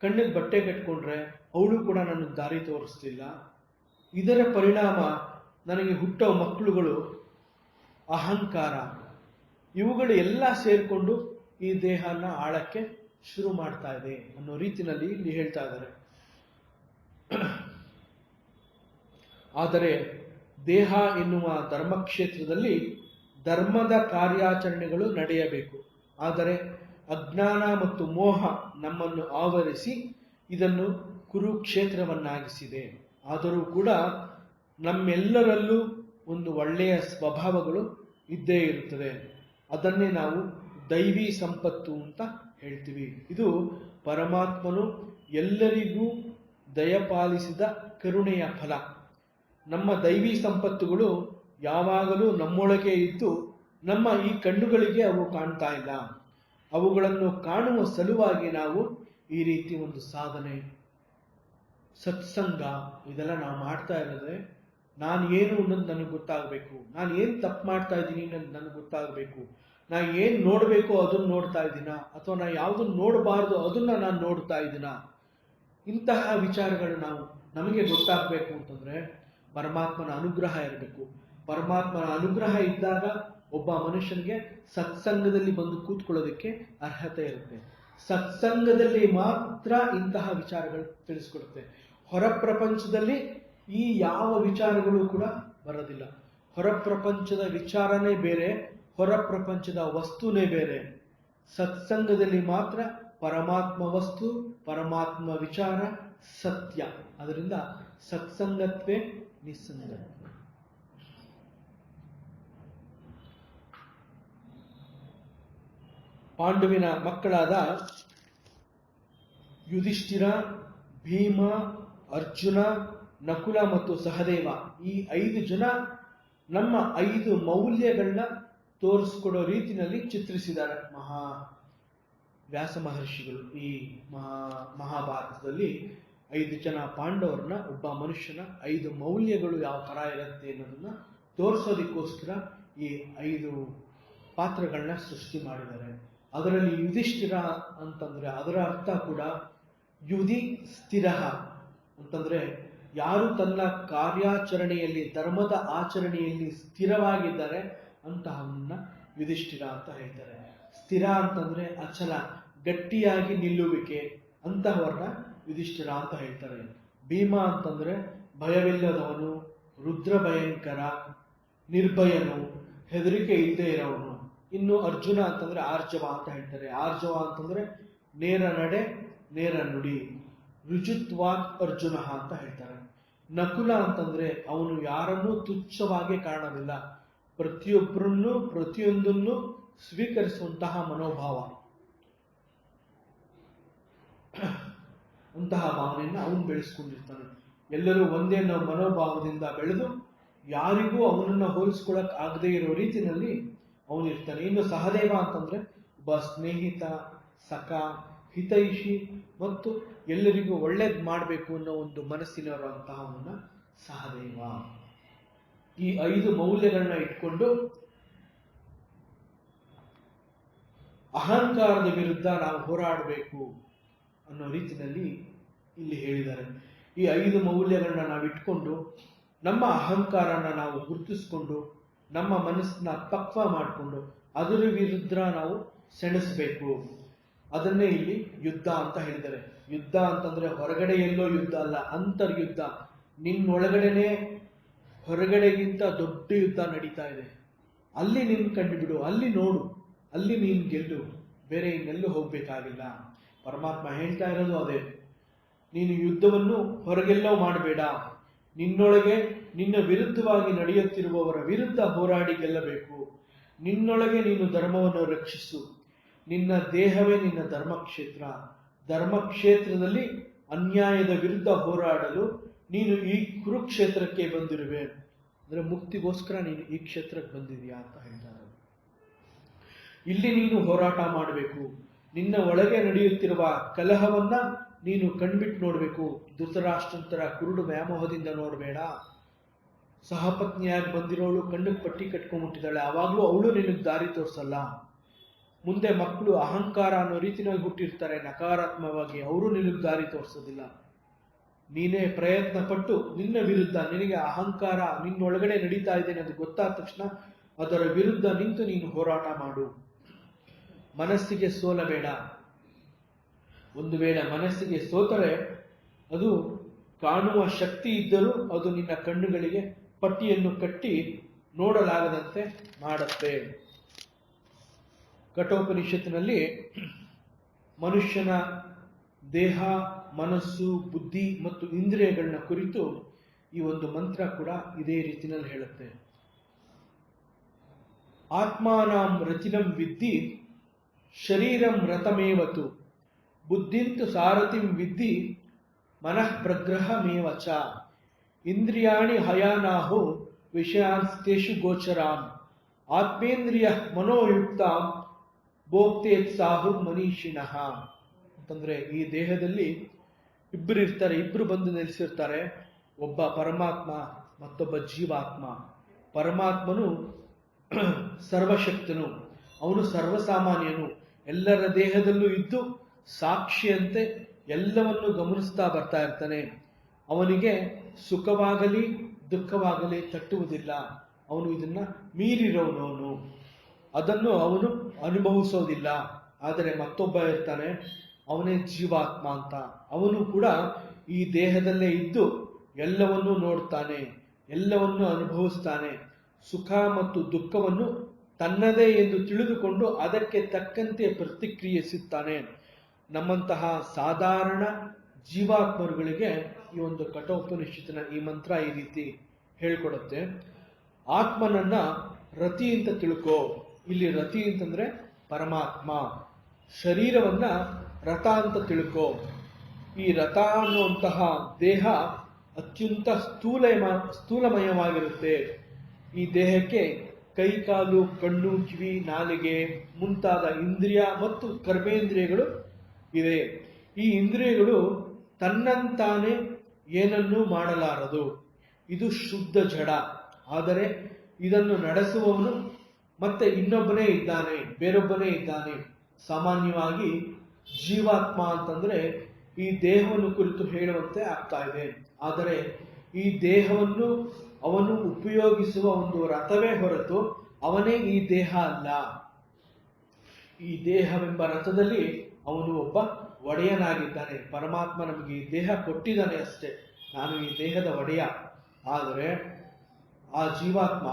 S1: ಕಣ್ಣಿಗೆ ಬಟ್ಟೆ ಕಟ್ಕೊಂಡ್ರೆ ಅವಳು ಕೂಡ ನನಗೆ ದಾರಿ ತೋರಿಸ್ತಿಲ್ಲ. ಇದರ ಪರಿಣಾಮ ನನಗೆ ಹುಟ್ಟೋ ಮಕ್ಕಳುಗಳು ಅಹಂಕಾರ, ಇವುಗಳು ಎಲ್ಲ ಸೇರಿಕೊಂಡು ಈ ದೇಹನ ಆಳಕ್ಕೆ ಶುರು ಮಾಡ್ತಾ ಇದೆ ಅನ್ನೋ ರೀತಿಯಲ್ಲಿ ಇಲ್ಲಿ ಹೇಳ್ತಾ ಇದ್ದಾರೆ. ಆದರೆ ದೇಹ ಎನ್ನುವ ಧರ್ಮಕ್ಷೇತ್ರದಲ್ಲಿ ಧರ್ಮದ ಕಾರ್ಯಾಚರಣೆಗಳು ನಡೆಯಬೇಕು. ಆದರೆ ಅಜ್ಞಾನ ಮತ್ತು ಮೋಹ ನಮ್ಮನ್ನು ಆವರಿಸಿ ಇದನ್ನು ಕುರುಕ್ಷೇತ್ರವನ್ನಾಗಿಸಿದೆ. ಆದರೂ ಕೂಡ ನಮ್ಮೆಲ್ಲರಲ್ಲೂ ಒಂದು ಒಳ್ಳೆಯ ಸ್ವಭಾವಗಳು ಇದ್ದೇ ಇರುತ್ತದೆ. ಅದನ್ನೇ ನಾವು ದೈವಿ ಸಂಪತ್ತು ಅಂತ ಹೇಳ್ತೀವಿ. ಇದು ಪರಮಾತ್ಮನು ಎಲ್ಲರಿಗೂ ದಯಪಾಲಿಸಿದ ಕರುಣೆಯ ಫಲ. ನಮ್ಮ ದೈವಿ ಸಂಪತ್ತುಗಳು ಯಾವಾಗಲೂ ನಮ್ಮೊಳಗೆ ಇದ್ದು ನಮ್ಮ ಈ ಕಣ್ಣುಗಳಿಗೆ ಅವು ಕಾಣ್ತಾ ಇಲ್ಲ. ಅವುಗಳನ್ನು ಕಾಣುವ ಸಲುವಾಗಿ ನಾವು ಈ ರೀತಿ ಒಂದು ಸಾಧನೆ, ಸತ್ಸಂಗ ಇದೆಲ್ಲ ನಾವು ಮಾಡ್ತಾ ಇರೋದ್ರೆ ನಾನು ಏನು ಅನ್ನೋದು ನನಗೆ ಗೊತ್ತಾಗಬೇಕು. ನಾನು ಏನು ತಪ್ಪು ಮಾಡ್ತಾ ಇದ್ದೀನಿ ನನಗೆ ಗೊತ್ತಾಗಬೇಕು. ನಾನು ಏನು ನೋಡಬೇಕು ಅದನ್ನು ನೋಡ್ತಾ ಇದ್ದೀನ, ಅಥವಾ ನಾನು ಯಾವುದನ್ನು ನೋಡಬಾರ್ದು ಅದನ್ನ ನಾನು ನೋಡ್ತಾ ಇದ್ದೀನ, ಇಂತಹ ವಿಚಾರಗಳು ನಮಗೆ ಗೊತ್ತಾಗಬೇಕು ಅಂತಂದ್ರೆ ಪರಮಾತ್ಮನ ಅನುಗ್ರಹ ಇರಬೇಕು. ಪರಮಾತ್ಮನ ಅನುಗ್ರಹ ಇದ್ದಾಗ ಒಬ್ಬ ಮನುಷ್ಯನಿಗೆ ಸತ್ಸಂಗದಲ್ಲಿ ಬಂದು ಕೂತ್ಕೊಳ್ಳೋದಕ್ಕೆ ಅರ್ಹತೆ ಇರುತ್ತೆ. ಸತ್ಸಂಗದಲ್ಲಿ ಮಾತ್ರ ಇಂತಹ ವಿಚಾರಗಳು ತಿಳಿಸ್ಕೊಡುತ್ತೆ. ಹೊರ ಪ್ರಪಂಚದಲ್ಲಿ ಈ ಯಾವ ವಿಚಾರಗಳು ಕೂಡ ಬರೋದಿಲ್ಲ. ಹೊರ ಪ್ರಪಂಚದ ವಿಚಾರನೇ ಬೇರೆ, ಹೊರ ಪ್ರಪಂಚದ ವಸ್ತುನೇ ಬೇರೆ. ಸತ್ಸಂಗದಲ್ಲಿ ಮಾತ್ರ ಪರಮಾತ್ಮ ವಸ್ತು, ಪರಮಾತ್ಮ ವಿಚಾರ ಸತ್ಯ. ಅದರಿಂದ ಸತ್ಸಂಗತ್ವೇ ನಿಸ್ಸಂಗ. ಪಾಂಡುವಿನ ಮಕ್ಕಳಾದ ಯುಧಿಷ್ಠಿರ, ಭೀಮ, ಅರ್ಜುನ, ನಕುಲ ಮತ್ತು ಸಹದೇವ, ಈ 5 ಜನ ನಮ್ಮ 5 ಮೌಲ್ಯಗಳನ್ನ ತೋರಿಸ್ಕೊಡೋ ರೀತಿಯಲ್ಲಿ ಚಿತ್ರಿಸಿದ್ದಾರೆ ವ್ಯಾಸ ಮಹರ್ಷಿಗಳು. ಈ ಮಹಾಭಾರತದಲ್ಲಿ 5 ಜನ ಪಾಂಡವರನ್ನ, ಒಬ್ಬ ಮನುಷ್ಯನ 5 ಮೌಲ್ಯಗಳು ಯಾವ ತರ ಇರುತ್ತೆ ಅನ್ನೋದನ್ನ ತೋರಿಸೋದಕ್ಕೋಸ್ಕರ ಈ 5 ಪಾತ್ರಗಳನ್ನ ಸೃಷ್ಟಿ ಮಾಡಿದ್ದಾರೆ. ಅದರಲ್ಲಿ ಯುಧಿಷ್ಠಿರ ಅಂತಂದ್ರೆ ಅದರ ಅರ್ಥ ಕೂಡ ಯುಧಿ ಸ್ಥಿರ ಅಂತಂದ್ರೆ ಯಾರು ತನ್ನ ಕಾರ್ಯಾಚರಣೆಯಲ್ಲಿ, ಧರ್ಮದ ಆಚರಣೆಯಲ್ಲಿ ಸ್ಥಿರವಾಗಿದ್ದಾರೆ ಅಂತಹವನ್ನ ಯುಧಿಷ್ಠಿರ ಅಂತ ಹೇಳ್ತಾರೆ. ಸ್ಥಿರ ಅಂತಂದ್ರೆ ಅಚಲ, ಗಟ್ಟಿಯಾಗಿ ನಿಲ್ಲುವಿಕೆ, ಅಂತಹವರನ್ನ ಯುಧಿಷ್ಠಿರ ಅಂತ ಹೇಳ್ತಾರೆ. ಭೀಮ ಅಂತಂದ್ರೆ ಭಯವಿಲ್ಲದವನು, ರುದ್ರ ಭಯಂಕರ, ನಿರ್ಭಯನು, ಹೆದರಿಕೆ ಇಲ್ಲದೆ ಇರೋವನು. ಇನ್ನು ಅರ್ಜುನ ಅಂತಂದ್ರೆ ಆರ್ಜವ ಅಂತ ಹೇಳ್ತಾರೆ. ಆರ್ಜವ ಅಂತಂದ್ರೆ ನೇರ ನಡೆ, ನೇರ ನುಡಿ, ರುಜುತ್ವಾತ್ ಅರ್ಜುನ ಅಂತ ಹೇಳ್ತಾರೆ. ನಕುಲ ಅಂತಂದ್ರೆ ಅವನು ಯಾರನ್ನೂ ತುಚ್ಛವಾಗಿ ಕಾಣೋದಿಲ್ಲ, ಪ್ರತಿಯೊಬ್ಬರನ್ನು ಪ್ರತಿಯೊಂದನ್ನು ಸ್ವೀಕರಿಸುವಂತಹ ಮನೋಭಾವ, ಅಂತಹ ಭಾವನೆಯನ್ನು ಅವನು ಬೆಳೆಸ್ಕೊಂಡಿರ್ತಾನೆ. ಎಲ್ಲರೂ ಒಂದೇ ಮನೋಭಾವದಿಂದ ಬೆಳೆದು ಯಾರಿಗೂ ಅವನನ್ನ ಹೋಲಿಸ್ಕೊಳಕ್ ಆಗದೆ ಇರೋ ರೀತಿಯಲ್ಲಿ ಅವನಿರ್ತಾನೆ. ಇನ್ನು ಸಹದೇವ ಅಂತಂದ್ರೆ ಒಬ್ಬ ಸ್ನೇಹಿತ, ಸಖ, ಹಿತೈಷಿ ಮತ್ತು ಎಲ್ಲರಿಗೂ ಒಳ್ಳೇದ್ ಮಾಡಬೇಕು ಅನ್ನೋ ಒಂದು ಮನಸ್ಸಿನವರಂತಹವನ್ನ ಸಹದೇವ. ಈ 5 ಮೌಲ್ಯಗಳನ್ನ ಇಟ್ಕೊಂಡು ಅಹಂಕಾರದ ವಿರುದ್ಧ ನಾವು ಹೋರಾಡಬೇಕು ಅನ್ನೋ ರೀತಿಯಲ್ಲಿ ಇಲ್ಲಿ ಹೇಳಿದ್ದಾರೆ. ಈ 5 ಮೌಲ್ಯಗಳನ್ನ ನಾವು ಇಟ್ಕೊಂಡು ನಮ್ಮ ಅಹಂಕಾರನ ನಾವು ಗುರುತಿಸ್ಕೊಂಡು ನಮ್ಮ ಮನಸ್ಸನ್ನ ಪಕ್ವ ಮಾಡಿಕೊಂಡು ಅದರ ವಿರುದ್ಧ ನಾವು ಸೆಣಸಬೇಕು. ಅದನ್ನೇ ಇಲ್ಲಿ ಯುದ್ಧ ಅಂತ ಹೇಳಿದ್ದಾರೆ. ಯುದ್ಧ ಅಂತಂದ್ರೆ ಹೊರಗಡೆ ಎಲ್ಲೋ ಯುದ್ಧ ಅಲ್ಲ, ಅಂತರ್ಯುದ್ಧ. ನಿನ್ನೊಳಗಡೆನೆ ಹೊರಗಡೆಗಿಂತ ದೊಡ್ಡ ಯುದ್ಧ ನಡೀತಾ ಇದೆ. ಅಲ್ಲಿ ನಿನ್ ಕಂಡುಬಿಡು, ಅಲ್ಲಿ ನೋಡು, ಅಲ್ಲಿ ನೀನ್ ಗೆಲ್ಲು, ಬೇರೆ ಇನ್ನೆಲ್ಲೂ ಹೋಗ್ಬೇಕಾಗಿಲ್ಲ. ಪರಮಾತ್ಮ ಹೇಳ್ತಾ ಇರೋದು ಅದೇ. ನೀನು ಯುದ್ಧವನ್ನು ಹೊರಗೆಲ್ಲೋ ಮಾಡಬೇಡ, ನಿನ್ನೊಳಗೆ ನಿನ್ನ ವಿರುದ್ಧವಾಗಿ ನಡೆಯುತ್ತಿರುವವರ ವಿರುದ್ಧ ಹೋರಾಡಿ ಗೆಲ್ಲಬೇಕು. ನಿನ್ನೊಳಗೆ ನೀನು ಧರ್ಮವನ್ನು ರಕ್ಷಿಸು. ನಿನ್ನ ದೇಹವೇ ನಿನ್ನ ಧರ್ಮಕ್ಷೇತ್ರ. ಧರ್ಮಕ್ಷೇತ್ರದಲ್ಲಿ ಅನ್ಯಾಯದ ವಿರುದ್ಧ ಹೋರಾಡಲು ನೀನು ಈ ಕುರುಕ್ಷೇತ್ರಕ್ಕೆ ಬಂದಿರುವೆ. ಅಂದ್ರೆ ಮುಕ್ತಿಗೋಸ್ಕರ ನೀನು ಈ ಕ್ಷೇತ್ರಕ್ಕೆ ಬಂದಿದೀಯಾ ಅಂತ ಹೇಳ್ತಾರೆ. ಇಲ್ಲಿ ನೀನು ಹೋರಾಟ ಮಾಡಬೇಕು. ನಿನ್ನ ಒಳಗೆ ನಡೆಯುತ್ತಿರುವ ಕಲಹವನ್ನ ನೀನು ಕಣ್ಬಿಟ್ಟು ನೋಡ್ಬೇಕು. ಧೃತರಾಷ್ಟ್ರಂತರ ಕುರುಡು ವ್ಯಾಮೋಹದಿಂದ ನೋಡಬೇಡ. ಸಹಪತ್ನಿಯಾಗಿ ಬಂದಿರೋಳು ಕಣ್ಣಿಗೆ ಪಟ್ಟಿ ಕಟ್ಕೊಂಡ್ಬಿಟ್ಟಿದ್ದಾಳೆ, ಆವಾಗ್ಲೂ ಅವಳು ನಿನಗೆ ದಾರಿ ತೋರಿಸಲ್ಲ. ಮುಂದೆ ಮಕ್ಕಳು ಅಹಂಕಾರ ಅನ್ನೋ ರೀತಿಯಲ್ಲಿ ಹುಟ್ಟಿರ್ತಾರೆ ನಕಾರಾತ್ಮಕವಾಗಿ, ಅವರು ನಿನಗೆ ದಾರಿ ತೋರಿಸೋದಿಲ್ಲ. ನೀನೇ ಪ್ರಯತ್ನ ಪಟ್ಟು ನಿನ್ನ ವಿರುದ್ಧ, ನಿನಗೆ ಅಹಂಕಾರ ನಿನ್ನೊಳಗಡೆ ನಡೀತಾ ಇದ್ದೇನೆ ಅದು ಗೊತ್ತಾದ ತಕ್ಷಣ ಅದರ ವಿರುದ್ಧ ನಿಂತು ನೀನು ಹೋರಾಟ ಮಾಡು. ಮನಸ್ಸಿಗೆ ಸೋಲಬೇಡ. ಒಂದು ವೇಳೆ ಮನಸ್ಸಿಗೆ ಸೋತರೆ ಅದು ಕಾಣುವ ಶಕ್ತಿ ಇದ್ದರೂ ಅದು ನಿನ್ನ ಕಣ್ಣುಗಳಿಗೆ ಪಟ್ಟಿಯನ್ನು ಕಟ್ಟಿ ನೋಡಲಾಗದಂತೆ ಮಾಡುತ್ತೆ. ಕಠೋಪನಿಷತ್ತಿನಲ್ಲಿ ಮನುಷ್ಯನ ದೇಹ, ಮನಸ್ಸು, ಬುದ್ಧಿ ಮತ್ತು ಇಂದ್ರಿಯಗಳನ್ನ ಕುರಿತು ಈ ಒಂದು ಮಂತ್ರ ಕೂಡ ಇದೇ ರೀತಿಯಲ್ಲಿ ಹೇಳುತ್ತೆ. ಆತ್ಮಾನಾಂ ರಚಿನಂ ವಿದ್ಧಿ ಶರೀರಂ ರಥಮೇವತು ಬುದ್ಧಿಂತು ಸಾರಥಿಂ ವಿದ್ಧಿ ಮನಃ ಪ್ರಗ್ರಹಮೇವಚ ಇಂದ್ರಿಯಾಣಿ ಹಯಾನಾಹು ವಿಷಯಾಂಸ್ತೇಷು ಗೋಚರಾಂ ಆತ್ಮೇಂದ್ರಿಯ ಮನೋಯುಕ್ತಾಂ ಭೋಕ್ತೇತ್ ಸಾಹು ಮನೀಷಿಣಃ. ಅಂತಂದ್ರೆ ಈ ದೇಹದಲ್ಲಿ ಇಬ್ರು ಬಂದು ನೆಲೆಸಿರ್ತಾರೆ. ಒಬ್ಬ ಪರಮಾತ್ಮ, ಮತ್ತೊಬ್ಬ ಜೀವಾತ್ಮ. ಪರಮಾತ್ಮನು ಸರ್ವಶಕ್ತನು, ಅವನು ಸರ್ವಸಾಮಾನ್ಯನು, ಎಲ್ಲರ ದೇಹದಲ್ಲೂ ಇದ್ದು ಸಾಕ್ಷಿಯಂತೆ ಎಲ್ಲವನ್ನು ಗಮನಿಸ್ತಾ ಬರ್ತಾ ಇರ್ತಾನೆ. ಅವನಿಗೆ ಸುಖವಾಗಲಿ ದುಃಖವಾಗಲಿ ತಟ್ಟುವುದಿಲ್ಲ. ಅವನು ಇದನ್ನ ಮೀರಿರೋನವನು, ಅದನ್ನು ಅವನು ಅನುಭವಿಸೋದಿಲ್ಲ. ಆದರೆ ಮತ್ತೊಬ್ಬ ಇರ್ತಾನೆ, ಅವನೇ ಜೀವಾತ್ಮ ಅಂತ. ಅವನು ಕೂಡ ಈ ದೇಹದಲ್ಲೇ ಇದ್ದು ಎಲ್ಲವನ್ನೂ ನೋಡ್ತಾನೆ, ಎಲ್ಲವನ್ನೂ ಅನುಭವಿಸ್ತಾನೆ. ಸುಖ ಮತ್ತು ದುಃಖವನ್ನು ತನ್ನದೇ ಎಂದು ತಿಳಿದುಕೊಂಡು ಅದಕ್ಕೆ ತಕ್ಕಂತೆ ಪ್ರತಿಕ್ರಿಯಿಸುತ್ತಾನೆ. ನಮ್ಮಂತಹ ಸಾಧಾರಣ ಜೀವಾತ್ಮರುಗಳಿಗೆ ಈ ಒಂದು ಕಠೋಪನಿಷತ್ತಿನ ಈ ಮಂತ್ರ ಈ ರೀತಿ ಹೇಳ್ಕೊಡುತ್ತೆ. ಆತ್ಮನನ್ನ ರತಿ ಅಂತ ತಿಳ್ಕೋ. ಇಲ್ಲಿ ರತಿ ಅಂತಂದ್ರೆ ಪರಮಾತ್ಮ. ಶರೀರವನ್ನ ರಥ ಅಂತ ತಿಳ್ಕೋ. ಈ ರಥ ಅನ್ನುವಂತಹ ದೇಹ ಅತ್ಯಂತ ಸ್ಥೂಲಮಯವಾಗಿರುತ್ತೆ. ಈ ದೇಹಕ್ಕೆ ಕೈ, ಕಾಲು, ಕಣ್ಣು, ಕಿವಿ, ನಾಲಿಗೆ ಮುಂತಾದ ಇಂದ್ರಿಯ ಮತ್ತು ಕರ್ಮೇಂದ್ರಿಯಗಳು ಇವೆ. ಈ ಇಂದ್ರಿಯಗಳು ತನ್ನಂತಾನೆ ಏನನ್ನೂ ಮಾಡಲಾರದು. ಇದು ಶುದ್ಧ ಜಡ. ಆದರೆ ಇದನ್ನು ನಡೆಸುವವನು ಮತ್ತೆ ಇನ್ನೊಬ್ಬನೇ ಇದ್ದಾನೆ, ಬೇರೊಬ್ಬನೇ ಇದ್ದಾನೆ. ಸಾಮಾನ್ಯವಾಗಿ ಜೀವಾತ್ಮ ಅಂತಂದ್ರೆ ಈ ದೇಹವನ್ನು ಕುರಿತು ಹೇಳುವಂತೆ ಆಗ್ತಾ ಇದೆ. ಆದರೆ ಈ ದೇಹವನ್ನು ಅವನು ಉಪಯೋಗಿಸುವ ಒಂದು ರಥವೇ ಹೊರತು ಅವನೇ ಈ ದೇಹ ಅಲ್ಲ. ಈ ದೇಹವೆಂಬ ರಥದಲ್ಲಿ ಅವನು ಒಬ್ಬ ಒಡೆಯನಾಗಿದ್ದಾನೆ. ಪರಮಾತ್ಮ ನಮಗೆ ಈ ದೇಹ ಕೊಟ್ಟಿದ್ದಾನೆ ಅಷ್ಟೇ. ನಾನು ಈ ದೇಹದ ಒಡೆಯ. ಆದರೆ ಆ ಜೀವಾತ್ಮ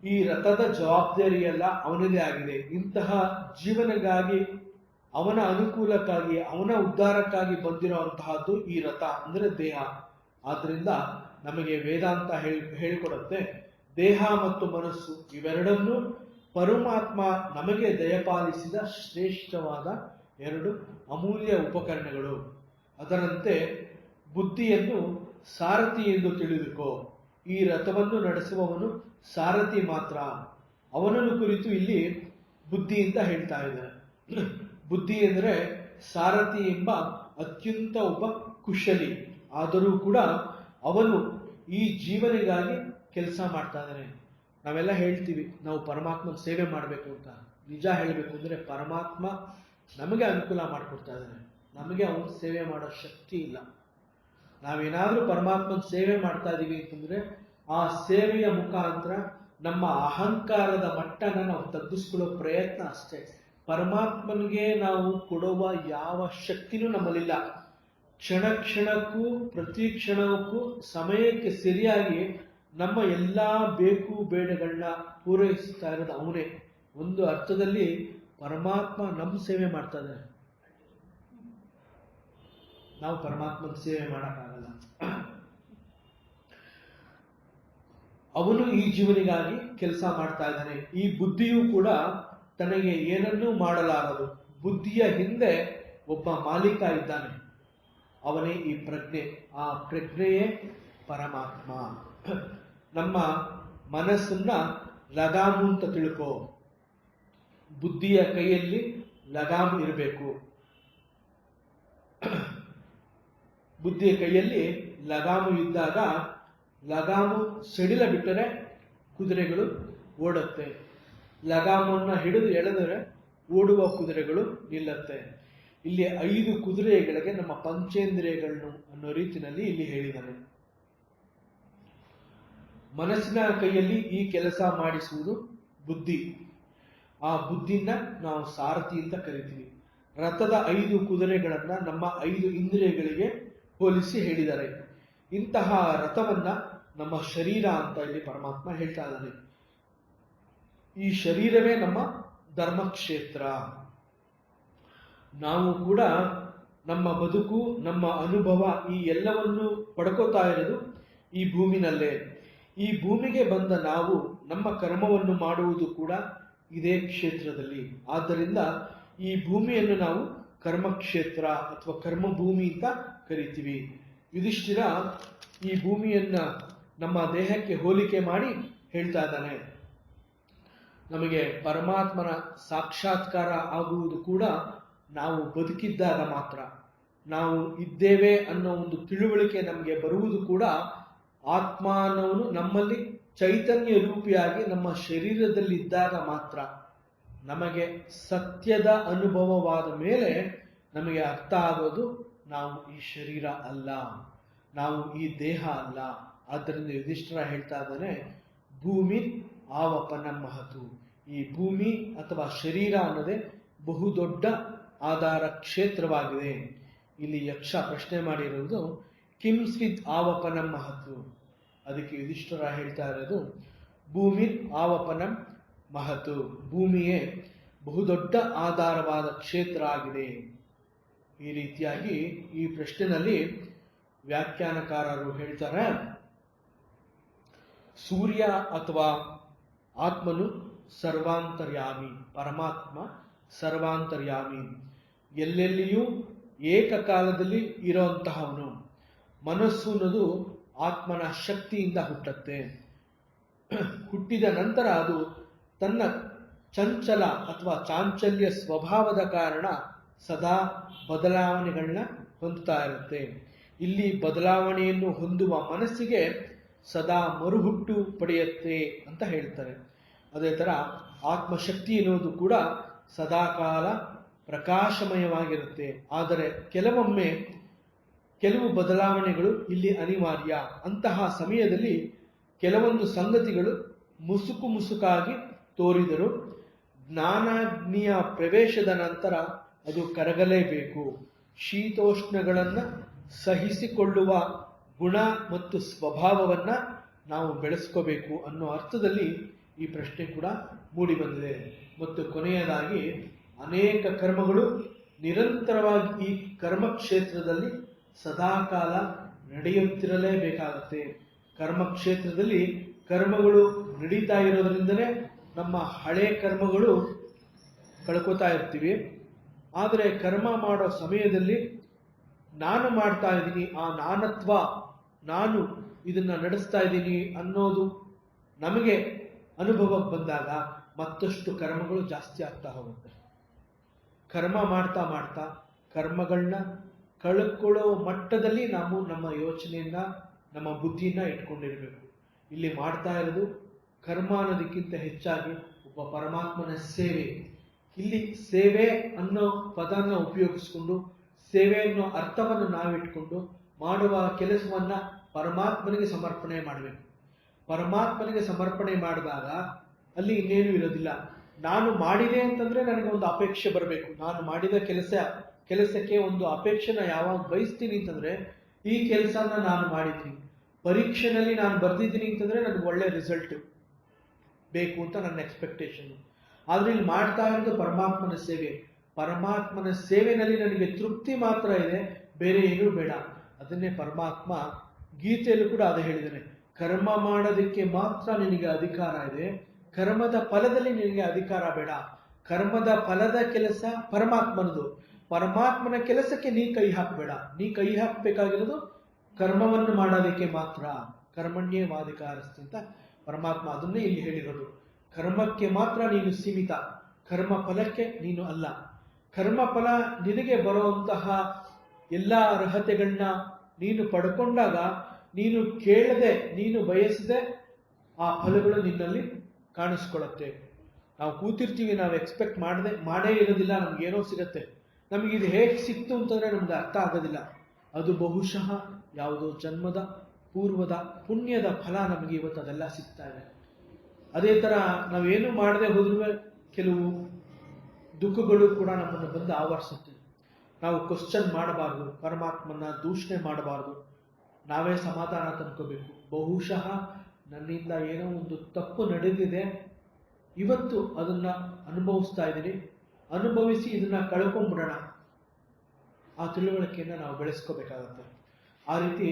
S1: ಈ ರಥದ ಜವಾಬ್ದಾರಿಯೆಲ್ಲ ಅವನದೇ ಆಗಿದೆ. ಇಂತಹ ಜೀವನಗಾಗಿ, ಅವನ ಅನುಕೂಲಕ್ಕಾಗಿ, ಅವನ ಉದ್ಧಾರಕ್ಕಾಗಿ ಬಂದಿರುವಂತಹದ್ದು ಈ ರಥ ಅಂದ್ರೆ ದೇಹ. ಆದ್ರಿಂದ ನಮಗೆ ವೇದಾಂತ ಹೇಳಿಕೊಡುತ್ತೆ, ದೇಹ ಮತ್ತು ಮನಸ್ಸು ಇವೆರಡನ್ನೂ ಪರಮಾತ್ಮ ನಮಗೆ ದಯಪಾಲಿಸಿದ ಶ್ರೇಷ್ಠವಾದ ಎರಡು ಅಮೂಲ್ಯ ಉಪಕರಣಗಳು. ಅದರಂತೆ ಬುದ್ಧಿಯನ್ನು ಸಾರಥಿ ಎಂದು ತಿಳಿದುಕೋ. ಈ ರಥವನ್ನು ನಡೆಸುವವನು ಸಾರಥಿ ಮಾತ್ರ. ಅವನನ್ನು ಕುರಿತು ಇಲ್ಲಿ ಬುದ್ಧಿ ಅಂತ ಹೇಳ್ತಾ ಇದ್ದಾರೆ. ಬುದ್ಧಿ ಅಂದರೆ ಸಾರಥಿ ಎಂಬ ಅತ್ಯಂತ ಒಬ್ಬ ಕುಶಲಿ. ಆದರೂ ಕೂಡ ಅವನು ಈ ಜೀವನಿಗಾಗಿ ಕೆಲಸ ಮಾಡ್ತಾ ಇದ್ದಾನೆ. ನಾವೆಲ್ಲ ಹೇಳ್ತೀವಿ ನಾವು ಪರಮಾತ್ಮನ ಸೇವೆ ಮಾಡಬೇಕು ಅಂತ. ನಿಜ ಹೇಳಬೇಕು ಅಂದ್ರೆ ಪರಮಾತ್ಮ ನಮಗೆ ಅನುಕೂಲ ಮಾಡಿಕೊಡ್ತಾ ಇದ್ದಾನೆ. ನಮಗೆ ಅವನ ಸೇವೆ ಮಾಡೋ ಶಕ್ತಿ ಇಲ್ಲ. ನಾವೇನಾದ್ರೂ ಪರಮಾತ್ಮನ ಸೇವೆ ಮಾಡ್ತಾ ಇದೀವಿ ಅಂತಂದ್ರೆ ಆ ಸೇವೆಯ ಮುಖಾಂತರ ನಮ್ಮ ಅಹಂಕಾರದ ಮಟ್ಟನ ನಾವು ತಗ್ಗಿಸ್ಕೊಳ್ಳೋ ಪ್ರಯತ್ನ ಅಷ್ಟೇ. ಪರಮಾತ್ಮನಿಗೆ ನಾವು ಕೊಡುವ ಯಾವ ಶಕ್ತಿನೂ ನಮ್ಮಲ್ಲಿಲ್ಲ. ಕ್ಷಣ ಕ್ಷಣಕ್ಕೂ ಪ್ರತಿ ಕ್ಷಣಕ್ಕೂ ಸಮಯಕ್ಕೆ ಸರಿಯಾಗಿ ನಮ್ಮ ಎಲ್ಲಾ ಬೇಕು ಬೇಡಗಳನ್ನ ಪೂರೈಸ್ತಾ ಇರೋದು ಅವನೇ. ಒಂದು ಅರ್ಥದಲ್ಲಿ ಪರಮಾತ್ಮ ನಮ್ಮ ಸೇವೆ ಮಾಡ್ತಾ ಇದ್ದಾನೆ. ನಾವು ಪರಮಾತ್ಮನ ಸೇವೆ ಮಾಡೋಕ್ಕಾಗಲ್ಲ. ಅವನು ಈ ಜೀವನಿಗಾಗಿ ಕೆಲಸ ಮಾಡ್ತಾ ಇದ್ದಾನೆ. ಈ ಬುದ್ಧಿಯೂ ಕೂಡ ತನಗೆ ಏನನ್ನೂ ಮಾಡಲಾರದು. ಬುದ್ಧಿಯ ಹಿಂದೆ ಒಬ್ಬ ಮಾಲೀಕ ಇದ್ದಾನೆ, ಅವನೇ ಈ ಪ್ರಜ್ಞೆ. ಆ ಪ್ರಜ್ಞೆಯೇ ಪರಮಾತ್ಮ. ನಮ್ಮ ಮನಸ್ಸನ್ನ ಲಗಾಮು ಅಂತ ತಿಳ್ಕೋ. ಬುದ್ಧಿಯ ಕೈಯಲ್ಲಿ ಲಗಾಮು ಇರಬೇಕು. ಬುದ್ಧಿಯ ಕೈಯಲ್ಲಿ ಲಗಾಮು ಇದ್ದಾಗ ಲಗಾಮು ಸಡಿಲ ಬಿಟ್ಟರೆ ಕುದುರೆಗಳು ಓಡುತ್ತೆ. ಲಗಾಮನ್ನ ಹಿಡಿದು ಎಳೆದರೆ ಓಡುವ ಕುದುರೆಗಳು ನಿಲ್ಲುತ್ತೆ. ಇಲ್ಲಿ 5 ಕುದುರೆಗಳಿಗೆ ನಮ್ಮ ಪಂಚೇಂದ್ರಿಯಗಳನ್ನು ಅನ್ನೋ ರೀತಿಯಲ್ಲಿ ಇಲ್ಲಿ ಹೇಳಿದ್ದಾನೆ. ಮನಸ್ಸಿನ ಕೈಯಲ್ಲಿ ಈ ಕೆಲಸ ಮಾಡಿಸುವುದು ಬುದ್ಧಿ. ಆ ಬುದ್ಧಿನ ನಾವು ಸಾರಥಿ ಅಂತ ಕರಿತೀವಿ. ರಥದ 5 ಕುದುರೆಗಳನ್ನ ನಮ್ಮ 5 ಇಂದ್ರಿಯಗಳಿಗೆ ಹೋಲಿಸಿ ಹೇಳಿದ್ದಾರೆ. ಇಂತಹ ರಥವನ್ನ ನಮ್ಮ ಶರೀರ ಅಂತ ಇಲ್ಲಿ ಪರಮಾತ್ಮ ಹೇಳ್ತಾ ಇದ್ದಾನೆ. ಈ ಶರೀರವೇ ನಮ್ಮ ಧರ್ಮಕ್ಷೇತ್ರ. ನಾವು ಕೂಡ ನಮ್ಮ ಬದುಕು, ನಮ್ಮ ಅನುಭವ ಈ ಎಲ್ಲವನ್ನು ಪಡ್ಕೋತಾ ಇರೋದು ಈ ಭೂಮಿನಲ್ಲೇ. ಈ ಭೂಮಿಗೆ ಬಂದ ನಾವು ನಮ್ಮ ಕರ್ಮವನ್ನು ಮಾಡುವುದು ಕೂಡ ಇದೇ ಕ್ಷೇತ್ರದಲ್ಲಿ. ಆದ್ದರಿಂದ ಈ ಭೂಮಿಯನ್ನು ನಾವು ಕರ್ಮಕ್ಷೇತ್ರ ಅಥವಾ ಕರ್ಮಭೂಮಿ ಅಂತ ಕರಿತೀವಿ. ಯುಧಿಷ್ಠಿರ ಈ ಭೂಮಿಯನ್ನ ನಮ್ಮ ದೇಹಕ್ಕೆ ಹೋಲಿಕೆ ಮಾಡಿ ಹೇಳ್ತಾ ಇದ್ದಾನೆ, ನಮಗೆ ಪರಮಾತ್ಮನ ಸಾಕ್ಷಾತ್ಕಾರ ಆಗುವುದು ಕೂಡ ನಾವು ಬದುಕಿದ್ದಾಗ ಮಾತ್ರ. ನಾವು ಇದ್ದೇವೆ ಅನ್ನೋ ಒಂದು ತಿಳುವಳಿಕೆ ನಮಗೆ ಬರುವುದು ಕೂಡ ಆತ್ಮ ಅನ್ನೋನು ನಮ್ಮಲ್ಲಿ ಚೈತನ್ಯ ರೂಪಿಯಾಗಿ ನಮ್ಮ ಶರೀರದಲ್ಲಿ ಇದ್ದಾಗ ಮಾತ್ರ. ನಮಗೆ ಸತ್ಯದ ಅನುಭವವಾದ ಮೇಲೆ ನಮಗೆ ಅರ್ಥ ಆಗೋದು ನಾವು ಈ ಶರೀರ ಅಲ್ಲ, ನಾವು ಈ ದೇಹ ಅಲ್ಲ. ಆದ್ದರಿಂದ ಯುಧಿಷ್ಠಿರ ಹೇಳ್ತಾ ಇದ್ದಾನೆ, ಭೂಮಿ ಆವಪನ ಮಹತು. ಈ ಭೂಮಿ ಅಥವಾ ಶರೀರ ಅನ್ನೋದೇ ಬಹುದೊಡ್ಡ ಆಧಾರ ಕ್ಷೇತ್ರವಾಗಿದೆ. ಇಲ್ಲಿ ಯಕ್ಷ ಪ್ರಶ್ನೆ ಮಾಡಿರುವುದು ಕಿಂಸ್ವಿತ್ ಆವಪನಂ ಮಹತು. ಅದಕ್ಕೆ ಯುಧಿಷ್ಠಿರ ಹೇಳ್ತಾ ಇರೋದು ಭೂಮಿ ಆವಪನಂ ಮಹತು. ಭೂಮಿಯೇ ಬಹುದೊಡ್ಡ ಆಧಾರವಾದ ಕ್ಷೇತ್ರ ಆಗಿದೆ. ಈ ರೀತಿಯಾಗಿ ಈ ಪ್ರಶ್ನೆಯಲ್ಲಿ ವ್ಯಾಖ್ಯಾನಕಾರರು ಹೇಳ್ತಾರೆ, ಸೂರ್ಯ ಅಥವಾ ಆತ್ಮನು ಸರ್ವಾಂತರ್ಯಾಮಿ. ಪರಮಾತ್ಮ ಸರ್ವಾಂತರ್ಯಾಮಿ, ಎಲ್ಲೆಲ್ಲಿಯೂ ಏಕಕಾಲದಲ್ಲಿ ಇರೋಂತಹವನು. ಮನಸ್ಸು ಅನ್ನೋದು ಆತ್ಮನ ಶಕ್ತಿಯಿಂದ ಹುಟ್ಟುತ್ತೆ. ಹುಟ್ಟಿದ ನಂತರ ಅದು ತನ್ನ ಚಂಚಲ ಅಥವಾ ಚಾಂಚಲ್ಯ ಸ್ವಭಾವದ ಕಾರಣ ಸದಾ ಬದಲಾವಣೆಗಳನ್ನ ಹೊಂದುತ್ತಾ ಇರುತ್ತೆ. ಇಲ್ಲಿ ಬದಲಾವಣೆಯನ್ನು ಹೊಂದುವ ಮನಸ್ಸಿಗೆ ಸದಾ ಮರುಹುಟ್ಟು ಪಡೆಯುತ್ತೆ ಅಂತ ಹೇಳ್ತಾರೆ. ಅದೇ ತರ ಆತ್ಮಶಕ್ತಿ ಎನ್ನುವುದು ಕೂಡ ಸದಾಕಾಲ ಪ್ರಕಾಶಮಯವಾಗಿರುತ್ತೆ. ಆದರೆ ಕೆಲವೊಮ್ಮೆ ಕೆಲವು ಬದಲಾವಣೆಗಳು ಇಲ್ಲಿ ಅನಿವಾರ್ಯ. ಅಂತಹ ಸಮಯದಲ್ಲಿ ಕೆಲವೊಂದು ಸಂಗತಿಗಳು ಮುಸುಕಾಗಿ ತೋರಿದರು ಜ್ಞಾನಾಗ್ನಿಯ ಪ್ರವೇಶದ ನಂತರ ಅದು ಕರಗಲೇಬೇಕು. ಶೀತೋಷ್ಣಗಳನ್ನು ಸಹಿಸಿಕೊಳ್ಳುವ ಗುಣ ಮತ್ತು ಸ್ವಭಾವವನ್ನ ನಾವು ಬೆಳೆಸ್ಕೋಬೇಕು ಅನ್ನೋ ಅರ್ಥದಲ್ಲಿ ಈ ಪ್ರಶ್ನೆ ಕೂಡ ಮೂಡಿ ಬಂದಿದೆ. ಮತ್ತು ಕೊನೆಯದಾಗಿ ಅನೇಕ ಕರ್ಮಗಳು ನಿರಂತರವಾಗಿ ಈ ಕರ್ಮಕ್ಷೇತ್ರದಲ್ಲಿ ಸದಾಕಾಲ ನಡೆಯುತ್ತಿರಲೇಬೇಕಾಗುತ್ತೆ. ಕರ್ಮಕ್ಷೇತ್ರದಲ್ಲಿ ಕರ್ಮಗಳು ನಡೀತಾ ಇರೋದ್ರಿಂದಲೇ ನಮ್ಮ ಹಳೆ ಕರ್ಮಗಳು ಕಳ್ಕೊತಾ ಇರ್ತೀವಿ. ಆದರೆ ಕರ್ಮ ಮಾಡೋ ಸಮಯದಲ್ಲಿ ನಾನು ಮಾಡ್ತಾ ಇದ್ದೀನಿ, ಆ ನಾನತ್ವ, ನಾನು ಇದನ್ನ ನಡೆಸ್ತಾ ಇದ್ದೀನಿ ಅನ್ನೋದು ನಮಗೆ ಅನುಭವಕ್ಕೆ ಬಂದಾಗ ಮತ್ತಷ್ಟು ಕರ್ಮಗಳು ಜಾಸ್ತಿ ಆಗ್ತಾ ಹೋಗುತ್ತೆ. ಕರ್ಮ ಮಾಡ್ತಾ ಮಾಡ್ತಾ ಕರ್ಮಗಳನ್ನ ಕಳ್ಕೊಳ್ಳೋ ಮಟ್ಟದಲ್ಲಿ ನಾವು ನಮ್ಮ ಯೋಚನೆಯನ್ನ, ನಮ್ಮ ಬುದ್ಧಿಯನ್ನ ಇಟ್ಕೊಂಡಿರ್ಬೇಕು. ಇಲ್ಲಿ ಮಾಡ್ತಾ ಇರೋದು ಕರ್ಮ ಅನ್ನೋದಕ್ಕಿಂತ ಹೆಚ್ಚಾಗಿ ಒಬ್ಬ ಪರಮಾತ್ಮನ ಸೇವೆ. ಇಲ್ಲಿ ಸೇವೆ ಅನ್ನೋ ಪದನ ಉಪಯೋಗಿಸ್ಕೊಂಡು, ಸೇವೆ ಅನ್ನೋ ಅರ್ಥವನ್ನು ನಾವಿಟ್ಕೊಂಡು ಮಾಡುವ ಕೆಲಸವನ್ನ ಪರಮಾತ್ಮನಿಗೆ ಸಮರ್ಪಣೆ ಮಾಡಬೇಕು. ಪರಮಾತ್ಮನಿಗೆ ಸಮರ್ಪಣೆ ಮಾಡಿದಾಗ ಅಲ್ಲಿ ಇನ್ನೇನು ಇರೋದಿಲ್ಲ. ನಾನು ಮಾಡಿದೆ ಅಂತಂದ್ರೆ ನನಗೆ ಒಂದು ಅಪೇಕ್ಷೆ ಬರಬೇಕು. ನಾನು ಮಾಡಿದ ಕೆಲಸಕ್ಕೆ ಒಂದು ಅಪೇಕ್ಷೆನ ಯಾವಾಗ ಬಯಸ್ತೀನಿ ಅಂತಂದ್ರೆ, ಈ ಕೆಲಸನ ನಾನು ಮಾಡಿದ್ದೀನಿ, ಪರೀಕ್ಷೆನಲ್ಲಿ ನಾನು ಬರ್ದಿದ್ದೀನಿ ಅಂತಂದ್ರೆ ನನಗೆ ಒಳ್ಳೆ ರಿಸಲ್ಟ್ ಬೇಕು ಅಂತ ನನ್ನ ಎಕ್ಸ್ಪೆಕ್ಟೇಷನ್. ಆದ್ರೆ ಇಲ್ಲಿ ಮಾಡ್ತಾ ಇರೋದು ಪರಮಾತ್ಮನ ಸೇವೆ. ಪರಮಾತ್ಮನ ಸೇವೆನಲ್ಲಿ ನನಗೆ ತೃಪ್ತಿ ಮಾತ್ರ ಇದೆ, ಬೇರೆ ಏನೂ ಬೇಡ. ಅದನ್ನೇ ಪರಮಾತ್ಮ ಗೀತೆಯಲ್ಲೂ ಕೂಡ ಅದು ಹೇಳಿದ್ದಾನೆ, ಕರ್ಮ ಮಾಡೋದಕ್ಕೆ ಮಾತ್ರ ನಿನಗೆ ಅಧಿಕಾರ ಇದೆ, ಕರ್ಮದ ಫಲದಲ್ಲಿ ನಿನಗೆ ಅಧಿಕಾರ ಬೇಡ. ಕರ್ಮದ ಫಲದ ಕೆಲಸ ಪರಮಾತ್ಮನದು, ಪರಮಾತ್ಮನ ಕೆಲಸಕ್ಕೆ ನೀ ಕೈ ಹಾಕಬೇಡ. ನೀ ಕೈ ಹಾಕಬೇಕಾಗಿರೋದು ಕರ್ಮವನ್ನು ಮಾಡೋದಕ್ಕೆ ಮಾತ್ರ. ಕರ್ಮಣ್ಯೇವಾಧಿಕಾರಸ್ತಿ ಅಂತ ಪರಮಾತ್ಮ ಅದನ್ನೇ ಇಲ್ಲಿ ಹೇಳಿರೋದು. ಕರ್ಮಕ್ಕೆ ಮಾತ್ರ ನೀನು ಸೀಮಿತ, ಕರ್ಮ ಫಲಕ್ಕೆ ನೀನು ಅಲ್ಲ. ಕರ್ಮ ಫಲ ನಿನಗೆ ಬರುವಂತಹ ಎಲ್ಲ ಅರ್ಹತೆಗಳನ್ನ ನೀನು ಪಡ್ಕೊಂಡಾಗ, ನೀನು ಕೇಳದೆ, ನೀನು ಬಯಸದೆ ಆ ಫಲಗಳು ನಿನ್ನಲ್ಲಿ ಕಾಣಿಸ್ಕೊಳ್ಳುತ್ತೆ. ನಾವು ಕೂತಿರ್ತೀವಿ, ನಾವು ಎಕ್ಸ್ಪೆಕ್ಟ್ ಮಾಡೇ ಇರೋದಿಲ್ಲ, ನಮ್ಗೇನೋ ಸಿಗತ್ತೆ. ನಮಗಿದು ಹೇಗೆ ಸಿಕ್ತು ಅಂತಂದ್ರೆ ನಮ್ಗೆ ಅರ್ಥ ಆಗೋದಿಲ್ಲ. ಅದು ಬಹುಶಃ ಯಾವುದೋ ಜನ್ಮದ ಪೂರ್ವದ ಪುಣ್ಯದ ಫಲ ನಮಗೆ ಇವತ್ತು ಅದೆಲ್ಲ ಸಿಗ್ತಾ ಇದೆ. ಅದೇ ತರ ನಾವೇನು ಮಾಡದೆ ಹೋದ್ರೂ ಕೆಲವು ದುಃಖಗಳು ಕೂಡ ನಮ್ಮನ್ನು ಬಂದು ಆವರಿಸುತ್ತೆ. ನಾವು ಕ್ವಶನ್ ಮಾಡಬಾರ್ದು, ಪರಮಾತ್ಮನ ದೂಷಣೆ ಮಾಡಬಾರ್ದು, ನಾವೇ ಸಮಾಧಾನ ತಂದ್ಕೋಬೇಕು. ಬಹುಶಃ ನನ್ನಿಂದ ಏನೋ ಒಂದು ತಪ್ಪು ನಡೆದಿದೆ, ಇವತ್ತು ಅದನ್ನ ಅನುಭವಿಸ್ತಾ ಇದ್ದೀನಿ, ಅನುಭವಿಸಿ ಇದನ್ನ ಕಳ್ಕೊಂಡ್ಬಿಡೋಣ, ಆ ತಿಳುವಳಿಕೆಯನ್ನ ನಾವು ಬೆಳೆಸ್ಕೋಬೇಕಾಗತ್ತೆ. ಆ ರೀತಿ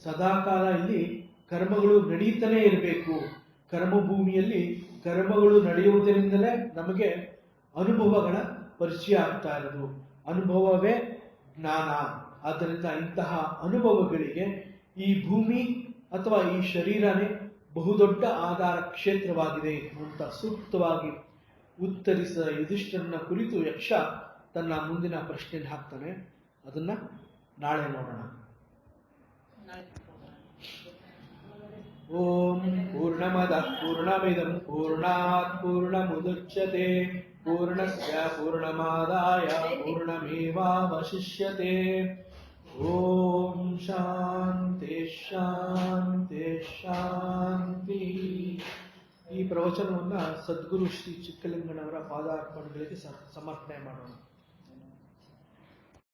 S1: ಸದಾಕಾಲ ಇಲ್ಲಿ ಕರ್ಮಗಳು ನಡೀತಾನೆ ಇರಬೇಕು. ಕರ್ಮಭೂಮಿಯಲ್ಲಿ ಕರ್ಮಗಳು ನಡೆಯುವುದರಿಂದಲೇ ನಮಗೆ ಅನುಭವಗಳ ಪರಿಚಯ ಆಗ್ತಾ ಇರೋದು. ಅನುಭವವೇ ಜ್ಞಾನ. ಆದ್ದರಿಂದ ಇಂತಹ ಅನುಭವಗಳಿಗೆ ಈ ಭೂಮಿ ಅಥವಾ ಈ ಶರೀರನೇ ಬಹುದೊಡ್ಡ ಆಧಾರ ಕ್ಷೇತ್ರವಾಗಿದೆ ಅಂತ ಸೂಕ್ತವಾಗಿ ಉತ್ತರಿಸಿದ ಯುಧಿಷ್ಠಿರನ ಕುರಿತು ಯಕ್ಷ ತನ್ನ ಮುಂದಿನ ಪ್ರಶ್ನೆಯನ್ನು ಹಾಕ್ತಾನೆ. ಅದನ್ನ ನಾಳೆ ನೋಡೋಣ. ಓಂ ಪೂರ್ಣಮದಃ ಪೂರ್ಣಮಿದಂ ಪೂರ್ಣಾತ್ ಪೂರ್ಣಮುದಚ್ಯತೆ ಪೂರ್ಣಸ್ಯ ಪೂರ್ಣಮಾದಾಯ ಪೂರ್ಣಮೇವಾವಶಿಷ್ಯತೆ. ಓಂ ಶಾಂತಿ ಶಾಂತಿ ಶಾಂತಿ. ಈ ಪ್ರವಚನವನ್ನ ಸದ್ಗುರು ಶ್ರೀ ಚಿಕ್ಕಲಿಂಗನವರ ಪಾದಾರ್ಪಣೆಗಳಿಗೆ ಸಮರ್ಪಣೆ ಮಾಡೋಣ.